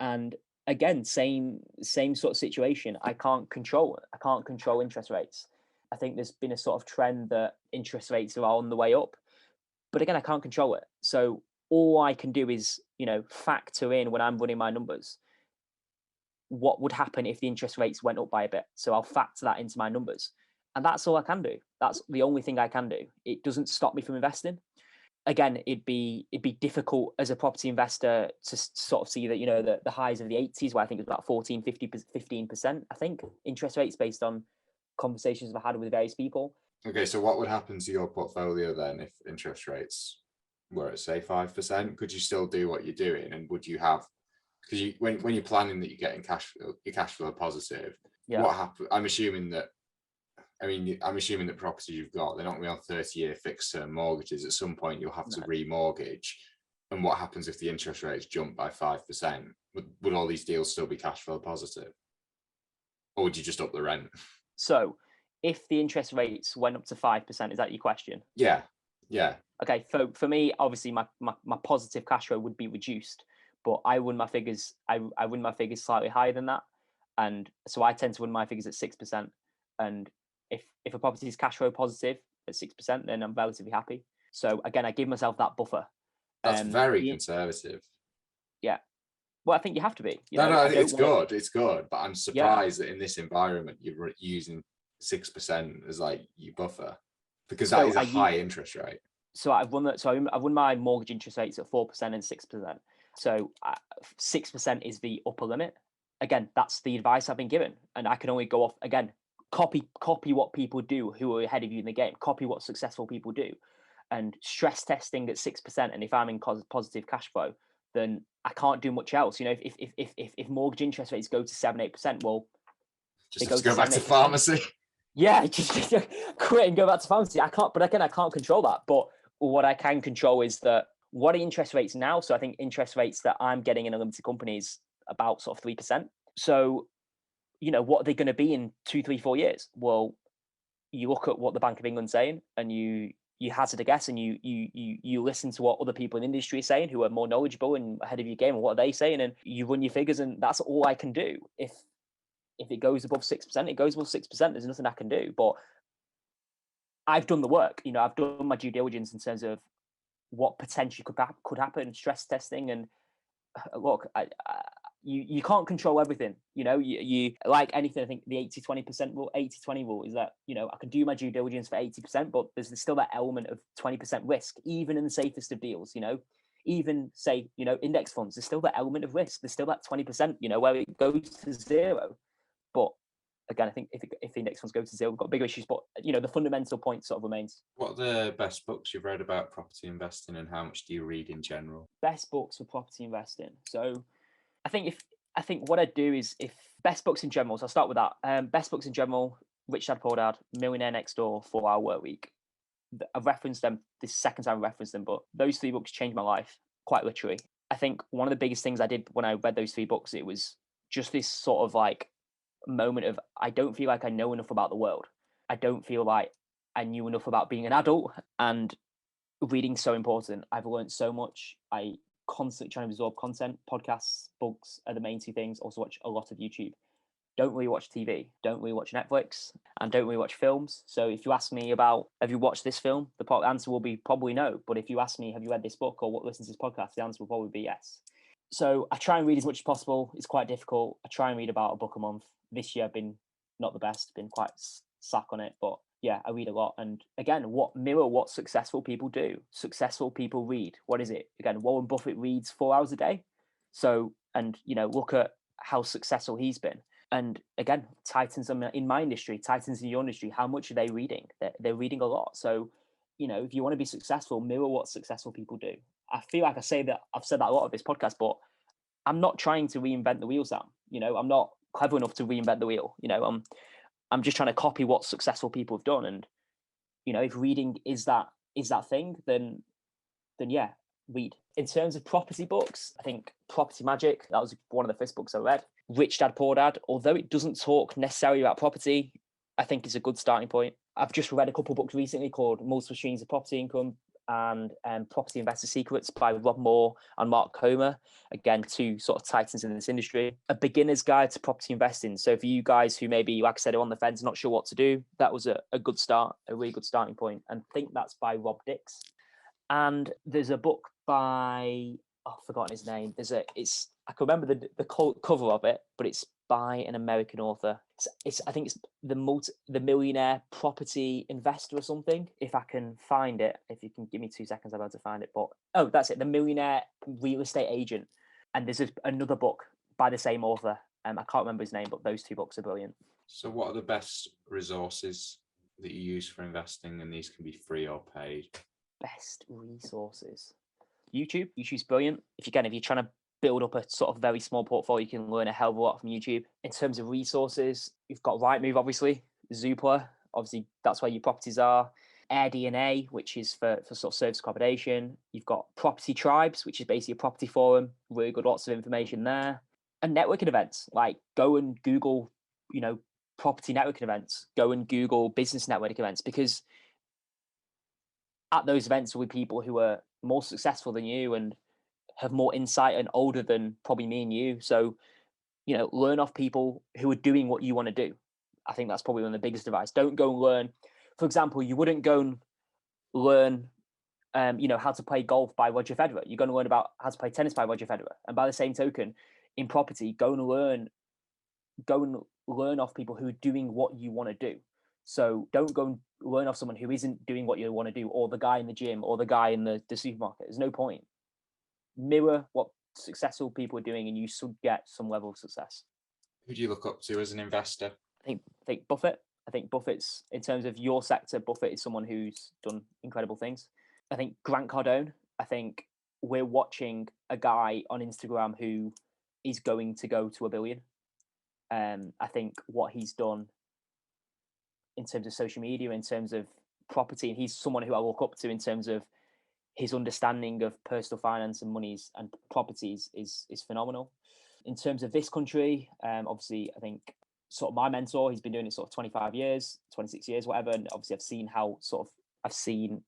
and again, same sort of situation. I can't control it. I can't control interest rates. I think there's been a sort of trend that interest rates are on the way up, but again, I can't control it. So all I can do is, factor in when I'm running my numbers, what would happen if the interest rates went up by a bit. So I'll factor that into my numbers. And that's all I can do. That's the only thing I can do. It doesn't stop me from investing. Again, it'd be difficult as a property investor to sort of see that, the highs of the 80s, where I think it was about 14, 15%, I think, interest rates based on conversations I've had with various people. Okay, so what would happen to your portfolio then if interest rates were at, say, 5%? Could you still do what you're doing? And would you have, because when you're planning that you're getting your cash flow positive, what happen? I'm assuming that properties you've got, they're not going to be on 30-year fixed term mortgages. At some point you'll have to remortgage. And what happens if the interest rates jump by 5%? Would all these deals still be cash flow positive? Or would you just up the rent? So if the interest rates went up to 5%, is that your question? Yeah. Okay, for me, obviously my positive cash flow would be reduced, but I run my figures slightly higher than that. And so I tend to run my figures at 6%. And if a property is cash flow positive at 6%, then I'm relatively happy. So again, I give myself that buffer. That's very conservative. Yeah. Well, I think you have to be. No, it's good. It's good. But I'm surprised that in this environment, you're using 6% as like your buffer, because that is a high interest rate. So I've run that. So I've run my mortgage interest rates at 4% and 6%. So 6% is the upper limit. Again, that's the advice I've been given, and I can only go off again. Copy what people do who are ahead of you in the game. Copy what successful people do, and stress testing at 6%. And if I'm in positive cash flow, then I can't do much else. If mortgage interest rates go to 7-8%, well, just have to go back to pharmacy. Yeah, just quit and go back to pharmacy. I can't, but again, I can't control that. But what I can control is that what are interest rates now? So I think interest rates that I'm getting in a limited company is about sort of 3%. So, what are they going to be in 2, 3, 4 years? Well, you look at what the Bank of England's saying, and you hazard a guess, and you listen to what other people in the industry are saying who are more knowledgeable and ahead of your game, and what are they saying, and you run your figures, and that's all I can do. If it goes above 6%, it goes above 6%. There's nothing I can do. But I've done the work. I've done my due diligence in terms of what potentially could happen, stress testing, and look, you can't control everything. You like anything. I think the 80-20% rule, 80-20 rule is that, I can do my due diligence for 80%, but there's still that element of 20% risk, even in the safest of deals. Even say, index funds, there's still that element of risk. There's still that 20%, where it goes to zero. But again, I think if the index funds go to zero, we've got bigger issues. But the fundamental point sort of remains. What are the best books you've read about property investing, and how much do you read in general? Best books for property investing. So I think what I'd do is, if best books in general, so I'll start with that. Best books in general: Rich Dad Poor Dad, Millionaire Next Door, 4 Hour Work Week. I've referenced them. This is the second time I referenced them, but those 3 books changed my life, quite literally. I think one of the biggest things I did when I read those 3 books, it was just this sort of like moment of, I don't feel like I know enough about the world. I don't feel like I knew enough about being an adult, and reading's so important. I've learned so much. I constantly trying to absorb content. Podcasts, books are the main 2 things. Also watch a lot of YouTube. Don't really watch TV, don't really watch Netflix, and don't really watch films. So if you ask me about, have you watched this film, the answer will be probably no. But if you ask me, have you read this book or listen to this podcast, the answer will probably be yes. So I try and read as much as possible. It's quite difficult. I try and read about a book a month. This year I've been not the best, been quite slack on it, but yeah, I read a lot. And again, what successful people do. Successful people read. What is it? Again, Warren Buffett reads 4 hours a day. So, and look at how successful he's been. And again, titans in my industry, titans in your industry, how much are they reading? They're reading a lot. So, if you want to be successful, mirror what successful people do. I feel like I've said that a lot of this podcast, but I'm not trying to reinvent the wheel, Sam. I'm not clever enough to reinvent the wheel. I'm just trying to copy what successful people have done. And, if reading is that is that thing, then yeah, read. In terms of property books, I think Property Magic, that was one of the first books I read. Rich Dad Poor Dad, although it doesn't talk necessarily about property, I think it's a good starting point. I've just read a couple of books recently called Multiple Streams of Property Income and Property Investor Secrets by Rob Moore and Mark Comer. Again, two sort of titans in this industry. A beginner's guide to property investing. So for you guys who maybe, like I said, are on the fence, not sure what to do, that was a good start, a really good starting point. And I think that's by Rob Dix. And there's a book by, I've forgotten his name. I can remember the cover of it, but it's by an American author. I think it's the Millionaire Property Investor or something. If I can find it, if you can give me 2 seconds, I'm about to find it. But that's it, The Millionaire Real Estate Agent. And there's another book by the same author. I can't remember his name, but those two books are brilliant. So what are the best resources that you use for investing? And these can be free or paid. Best resources. YouTube's brilliant. If you're trying to build up a sort of very small portfolio, you can learn a hell of a lot from YouTube. In terms of resources, you've got Rightmove, obviously, Zoopla, obviously that's where your properties are. AirDNA, which is for sort of service accommodation. You've got Property Tribes, which is basically a property forum, really good, lots of information there. And networking events, like go and Google, property networking events, go and Google business networking events, because at those events will be people who are more successful than you and have more insight and older than probably me and you. So, learn off people who are doing what you want to do. I think that's probably one of the biggest advice. Don't go and learn. For example, you wouldn't go and learn, how to play golf by Roger Federer. You're going to learn about how to play tennis by Roger Federer. And by the same token, in property, go and learn off people who are doing what you want to do. So don't go and learn off someone who isn't doing what you want to do, or the guy in the gym, or the guy in the supermarket. There's no point. Mirror what successful people are doing, and you should get some level of success. Who do you look up to as an investor? I think Buffett. I think Buffett's, in terms of your sector, Buffett is someone who's done incredible things. I think Grant Cardone. I think we're watching a guy on Instagram who is going to go to $1 billion. I think what he's done in terms of social media, in terms of property, and he's someone who I look up to in terms of his understanding of personal finance and monies and properties is phenomenal. In terms of this country, obviously, I think sort of my mentor, he's been doing it sort of 25 years, 26 years, whatever. And obviously I've seen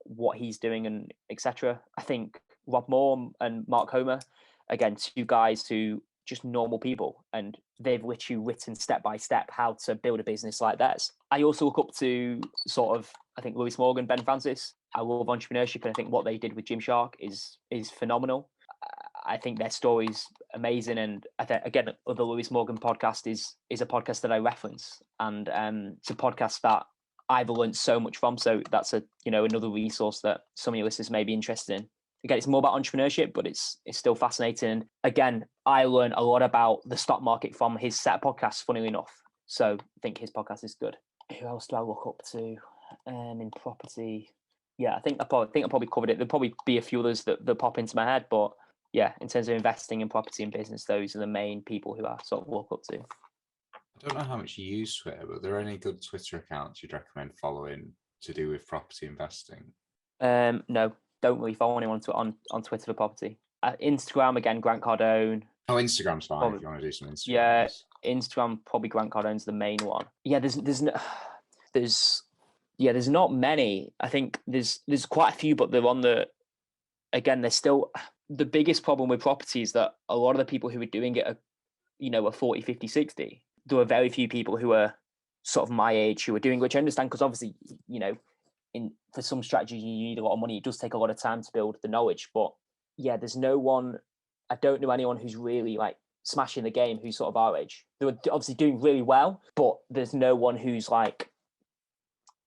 what he's doing and etc. I think Rob Moore and Mark Homer, again, two guys who just normal people, and they've literally written step by step how to build a business like theirs. I also look up to sort of, I think, Lewis Morgan, Ben Francis. I love entrepreneurship, and I think what they did with Gymshark is phenomenal. I think their story's amazing, and I think, again, the Lewis Morgan podcast is a podcast that I reference, and it's a podcast that I've learned so much from. So that's another resource that some of your listeners may be interested in. Again, it's more about entrepreneurship, but it's still fascinating. Again, I learned a lot about the stock market from his set of podcasts, funnily enough. So I think his podcast is good. Who else do I look up to in property? Yeah, I think I probably covered it. There'll probably be a few others that pop into my head, but yeah, in terms of investing in property and business, those are the main people who I sort of look up to. I don't know how much you use Twitter, but are there any good Twitter accounts you'd recommend following to do with property investing? No, don't really follow anyone on Twitter for property. Instagram, again, Grant Cardone. Oh, Instagram's fine probably, if you want to do some Instagram. Yeah, Instagram, probably Grant Cardone's the main one. Yeah, there's not many. I think there's quite a few, but they're on the, again, they're still, the biggest problem with property is that a lot of the people who are doing it are 40, 50, 60. There are very few people who are sort of my age who are doing, which I understand, because obviously, for some strategies, you need a lot of money. It does take a lot of time to build the knowledge. But yeah, there's no one, I don't know anyone who's really like smashing the game who's sort of our age. They're obviously doing really well, but there's no one who's like,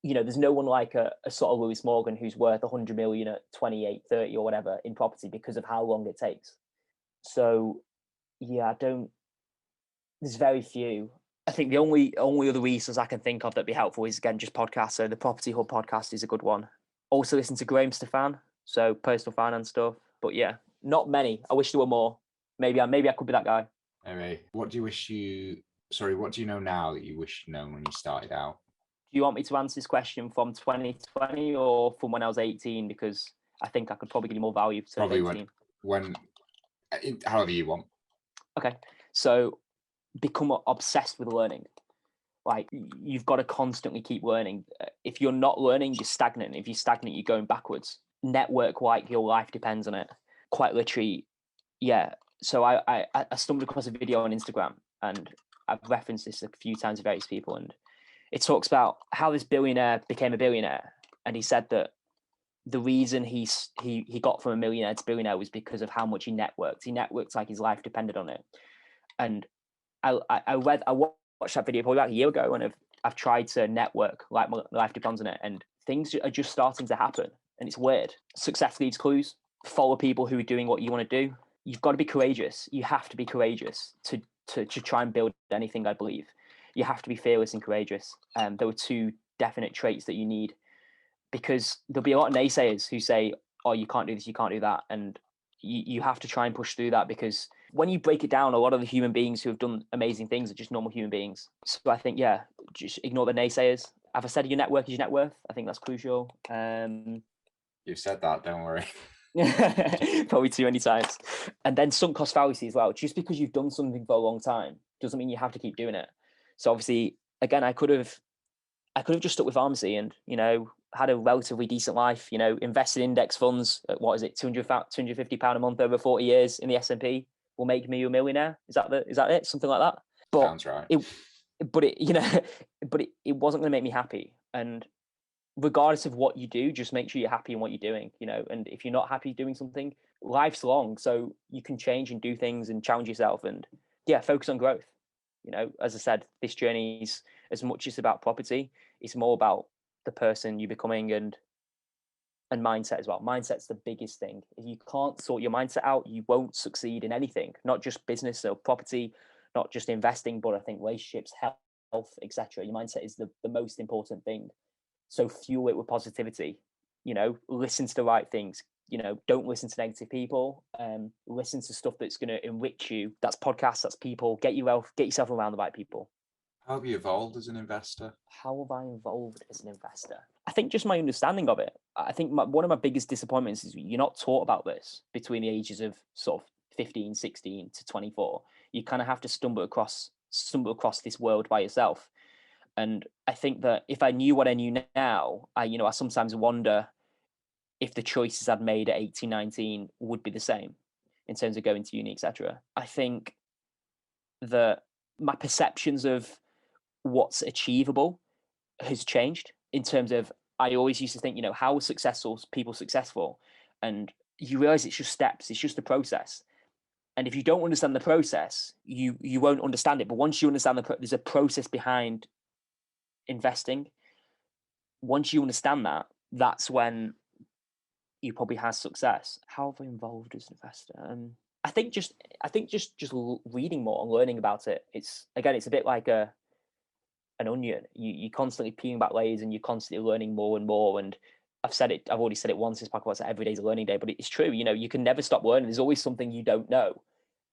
there's no one like a sort of Lewis Morgan who's worth 100 million at 28, 30 or whatever in property because of how long it takes. So yeah, there's very few. I think the only other resource I can think of that'd be helpful is, again, just podcasts. So the Property Hub podcast is a good one. Also listen to Graham Stefan, so personal finance stuff. But yeah, not many. I wish there were more. Maybe I could be that guy. Anyway, what do you know now that you wish you'd known when you started out? Do you want me to answer this question from 2020 or from when I was 18? Because I think I could probably give you more value to Probably 18. when however you want. Okay, so become obsessed with learning. Like, you've got to constantly keep learning. If you're not learning, you're stagnant. If you're stagnant, you're going backwards. Network like your life depends on it. Quite literally, yeah. So I stumbled across a video on Instagram, and I've referenced this a few times to various people, and it talks about how this billionaire became a billionaire. And he said that the reason he got from a millionaire to billionaire was because of how much he networked. He networked like his life depended on it. And I watched that video probably about a year ago, and I've tried to network like my life depends on it, and things are just starting to happen, and it's weird. Success leaves clues. Follow people who are doing what you want to do. You've got to be courageous. You have to be courageous to try and build anything, I believe. You have to be fearless and courageous. There were two definite traits that you need, because there'll be a lot of naysayers who say, oh, you can't do this, you can't do that. And you have to try and push through that, because when you break it down, a lot of the human beings who have done amazing things are just normal human beings. So I think, yeah, just ignore the naysayers. Have I said your network is your net worth? I think that's crucial. You've said that, don't worry. Probably too many times. And then sunk cost fallacy as well. Just because you've done something for a long time doesn't mean you have to keep doing it. So obviously, again, I could have just stuck with pharmacy and, had a relatively decent life, invested in index funds at, what is it, £250 a month over 40 years in the S&P will make me a millionaire. Is that it? Something like that. But sounds right. It wasn't going to make me happy. And regardless of what you do, just make sure you're happy in what you're doing, and if you're not happy doing something, life's long, so you can change and do things and challenge yourself, and focus on growth. As I said, this journey is, as much as about property, it's more about the person you're becoming and mindset as well. Mindset's the biggest thing. If you can't sort your mindset out, you won't succeed in anything, not just business or property, not just investing, but I think relationships, health, etc. Your mindset is the most important thing. So fuel it with positivity, listen to the right things, don't listen to negative people, listen to stuff that's going to enrich you. That's podcasts, that's people. Get yourself around the right people. How have you evolved as an investor? How have I evolved as an investor? I think just my understanding of it. I think one of my biggest disappointments is you're not taught about this between the ages of sort of 15, 16 to 24. You kind of have to stumble across this world by yourself. And I think that if I knew what I knew now, I sometimes wonder if the choices I'd made at 18, 19 would be the same in terms of going to uni, etc. I think that my perceptions of what's achievable has changed in terms of, I always used to think, how are people successful? And you realize it's just steps, it's just a process. And if you don't understand the process, you won't understand it. But once you understand there's a process behind investing. Once you understand that, that's when you probably have success. How have I evolved as an investor? I think just reading more and learning about it. It's a bit like an onion. You constantly peeling back layers and you're constantly learning more and more. And I've already said it once. This podcast, every day's a learning day, but it's true. You can never stop learning. There's always something you don't know,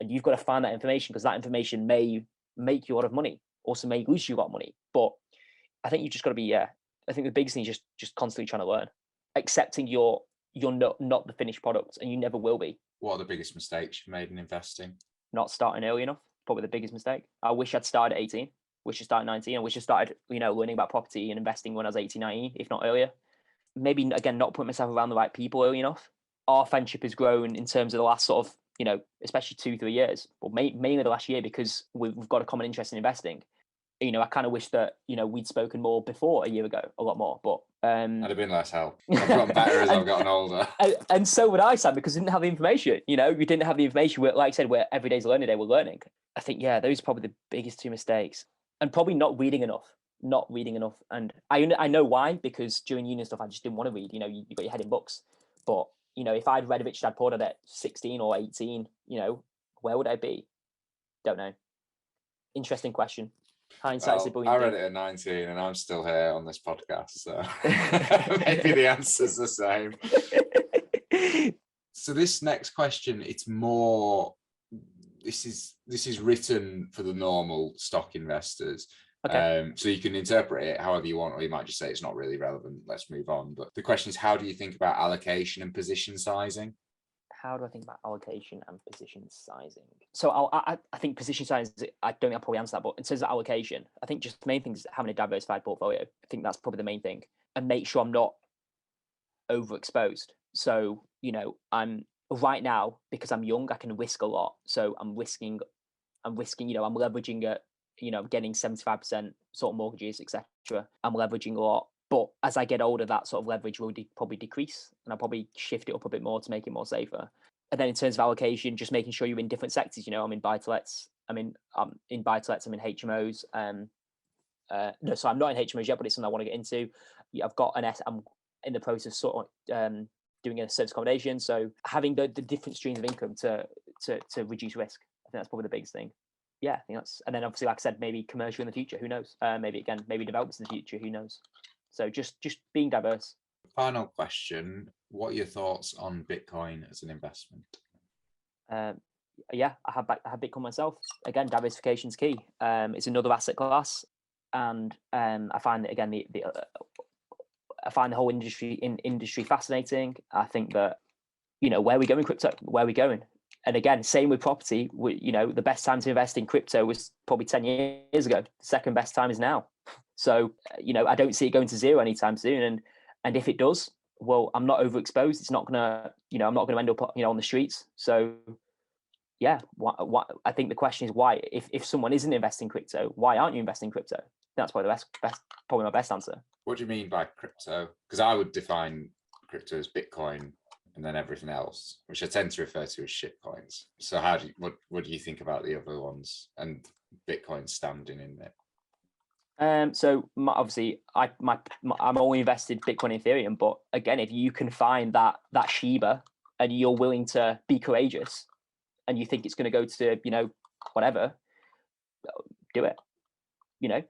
and you've got to find that information, because that information may make you a lot of money, also may lose you a lot of money. But I think you just got to be, I think the biggest thing is just constantly trying to learn, accepting you're not the finished product, and you never will be. What are the biggest mistakes you've made in investing? Not starting early enough, probably the biggest mistake. I wish I'd started at 18, wish I started at 19, I wish I started, learning about property and investing when I was 18, 19, if not earlier. Maybe, again, not putting myself around the right people early enough. Our friendship has grown in terms of the last sort of, especially 2-3 years, or mainly the last year, because we've got a common interest in investing. I kind of wish that, we'd spoken more before a year ago, a lot more, but... I'd have been less help. I've gotten better as I've gotten older. And so would I, Sam, because we didn't have the information, we didn't have the information. Like I said, where every day's a learning day, we're learning. I think, those are probably the biggest two mistakes. And probably not reading enough. And I know why, because during uni and stuff, I just didn't want to read. You got your head in books. But, if I'd read Rich Dad Poor Dad at 16 or 18, where would I be? Don't know. Interesting question. Hindsight's a brilliant I read thing. it at 19 and I'm still here on this podcast, so maybe the answer's the same. So this next question, it's more, this is written for the normal stock investors. Okay. So you can interpret it however you want, or you might just say it's not really relevant. Let's move on. But the question is, how do you think about allocation and position sizing? How do I think about allocation and position sizing? So I think position size, I don't think I'll probably answer that, but in terms of allocation, I think just the main thing is having a diversified portfolio. I think that's probably the main thing, and make sure I'm not overexposed. So, I'm right now, because I'm young, I can risk a lot. So I'm risking, I'm leveraging at, getting 75% sort of mortgages, etc. I'm leveraging a lot. But as I get older, that sort of leverage will probably decrease, and I'll probably shift it up a bit more to make it more safer. And then in terms of allocation, just making sure you're in different sectors. I'm in buy-to-lets. In buy-to-lets. I'm in HMOs. No, so I'm not in HMOs yet, but it's something I want to get into. I've got I'm in the process of sort of doing a service accommodation. So having the different streams of income to reduce risk, I think that's probably the biggest thing. Yeah, I think that's, and then obviously, like I said, maybe commercial in the future. Who knows? Maybe developments in the future. Who knows? So just being diverse. Final question: what are your thoughts on Bitcoin as an investment? Yeah, I have Bitcoin myself. Again, diversification is key. It's another asset class, and I find that, again, I find the whole industry fascinating. I think that, where are we going crypto? Where are we going? And again, same with property. The best time to invest in crypto was probably 10 years ago. The second best time is now. So, I don't see it going to zero anytime soon. And if it does, well, I'm not overexposed. It's not gonna, I'm not gonna end up, on the streets. So, yeah, what I think the question is why. If someone isn't investing in crypto, why aren't you investing in crypto? That's probably probably my best answer. What do you mean by crypto? Because I would define crypto as Bitcoin and then everything else, which I tend to refer to as shit coins. So what do you think about the other ones and Bitcoin standing in it? So obviously, I'm only invested Bitcoin and Ethereum. But again, if you can find that Shiba and you're willing to be courageous, and you think it's going to go to whatever, do it.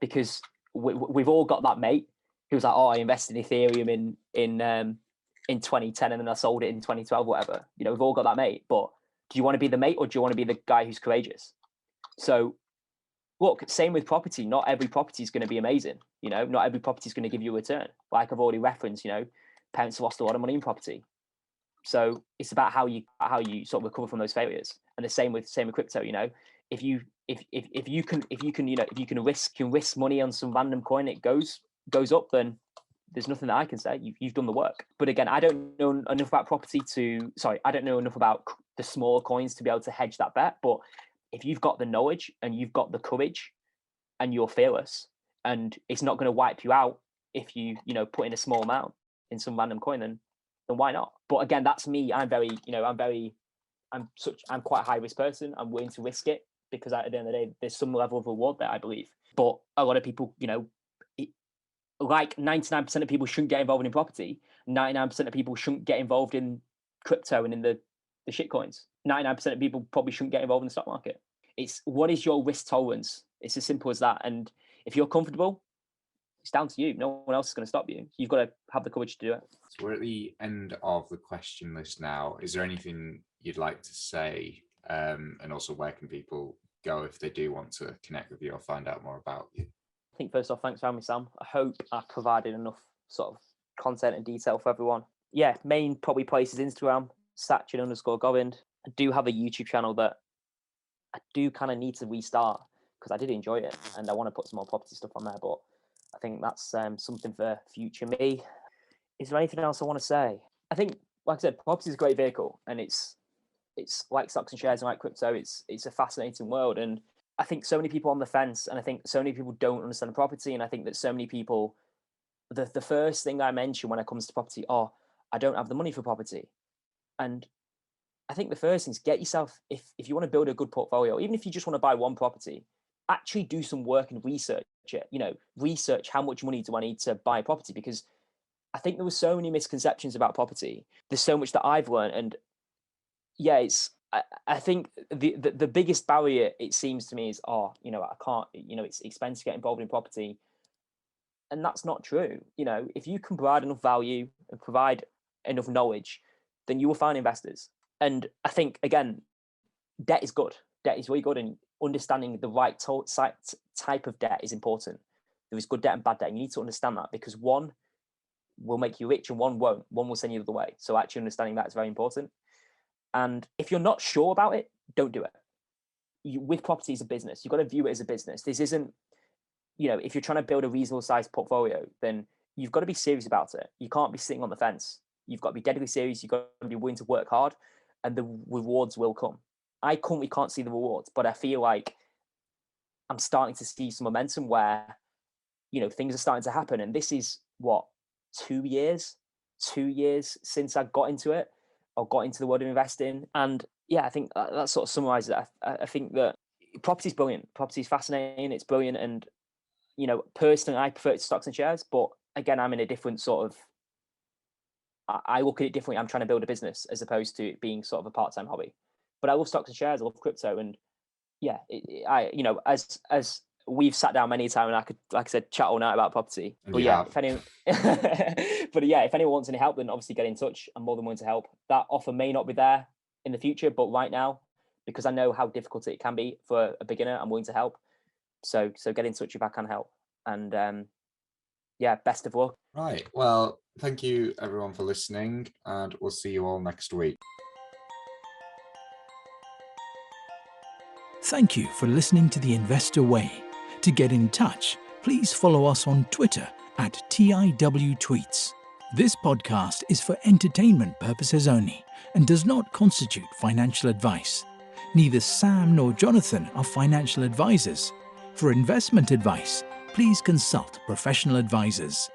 Because we've all got that mate who was like, oh, I invested in Ethereum in 2010 and then I sold it in 2012, whatever. We've all got that mate. But do you want to be the mate, or do you want to be the guy who's courageous? So look, same with property. Not every property is going to be amazing. Not every property is going to give you a return. Like I've already referenced, parents lost a lot of money in property. So it's about how you sort of recover from those failures. And the same with crypto. If you can risk money on some random coin, it goes up, then there's nothing that I can say. You've done the work. But again, I don't know enough about I don't know enough about the smaller coins to be able to hedge that bet. But if you've got the knowledge and you've got the courage and you're fearless, and it's not going to wipe you out if you put in a small amount in some random coin, then why not? But again, that's me. I'm quite a high risk person. I'm willing to risk it because at the end of the day, there's some level of reward there, I believe. But a lot of people, like 99% of people shouldn't get involved in property. 99% of people shouldn't get involved in crypto and in the shit coins. 99% of people probably shouldn't get involved in the stock market. It's what is your risk tolerance? It's as simple as that. And if you're comfortable, it's down to you. No one else is going to stop you. You've got to have the courage to do it. So we're at the end of the question list now. Is there anything you'd like to say? And also, where can people go if they do want to connect with you or find out more about you? I think first off, thanks for having me, Sam. I hope I provided enough sort of content and detail for everyone. Yeah, main probably place is Instagram, Sachin_Govind. I do have a YouTube channel that I do kind of need to restart because I did enjoy it and I want to put some more property stuff on there. But I think that's something for future me. Is there anything else I want to say? I think, like I said, property is a great vehicle, and it's like stocks and shares and like crypto. It's a fascinating world, and I think so many people on the fence, and I think so many people don't understand property, and I think that so many people, the first thing I mention when it comes to property, I don't have the money for property, and I think the first thing is get yourself, if you want to build a good portfolio, even if you just want to buy one property, actually do some work and research it. Research how much money do I need to buy a property, because I think there were so many misconceptions about property. There's so much that I've learned, and yeah, I think the biggest barrier, it seems to me, is I can't, it's expensive to get involved in property, and that's not true. If you can provide enough value and provide enough knowledge, then you will find investors. And I think, again, debt is good. Debt is really good, and understanding the right type of debt is important. There is good debt and bad debt. And you need to understand that, because one will make you rich and one won't. One will send you the other way. So actually understanding that is very important. And if you're not sure about it, don't do it. With property as a business, you've got to view it as a business. This isn't, if you're trying to build a reasonable sized portfolio, then you've got to be serious about it. You can't be sitting on the fence. You've got to be deadly serious. You've got to be willing to work hard, and the rewards will come. I currently can't see the rewards, but I feel like I'm starting to see some momentum where, things are starting to happen. And this is what, 2 years since I got into it, or got into the world of investing. And yeah, I think that sort of summarizes it. I think that property is brilliant. Property is fascinating. It's brilliant. And, personally, I prefer stocks and shares, but again, I'm in a different sort of, I look at it differently. I'm trying to build a business as opposed to it being sort of a part-time hobby. But I love stocks and shares. I love crypto. And yeah, as we've sat down many times, and I could, like I said, chat all night about property. And but yeah, if anyone, if anyone wants any help, then obviously get in touch. I'm more than willing to help. That offer may not be there in the future, but right now, because I know how difficult it can be for a beginner, I'm willing to help. So get in touch if I can help. And yeah, best of luck. Right. Well, thank you everyone for listening, and we'll see you all next week. Thank you for listening to The Investor Way. To get in touch, please follow us on Twitter at TIWTweets. This podcast is for entertainment purposes only and does not constitute financial advice. Neither Sam nor Jonathan are financial advisors. For investment advice, please consult professional advisors.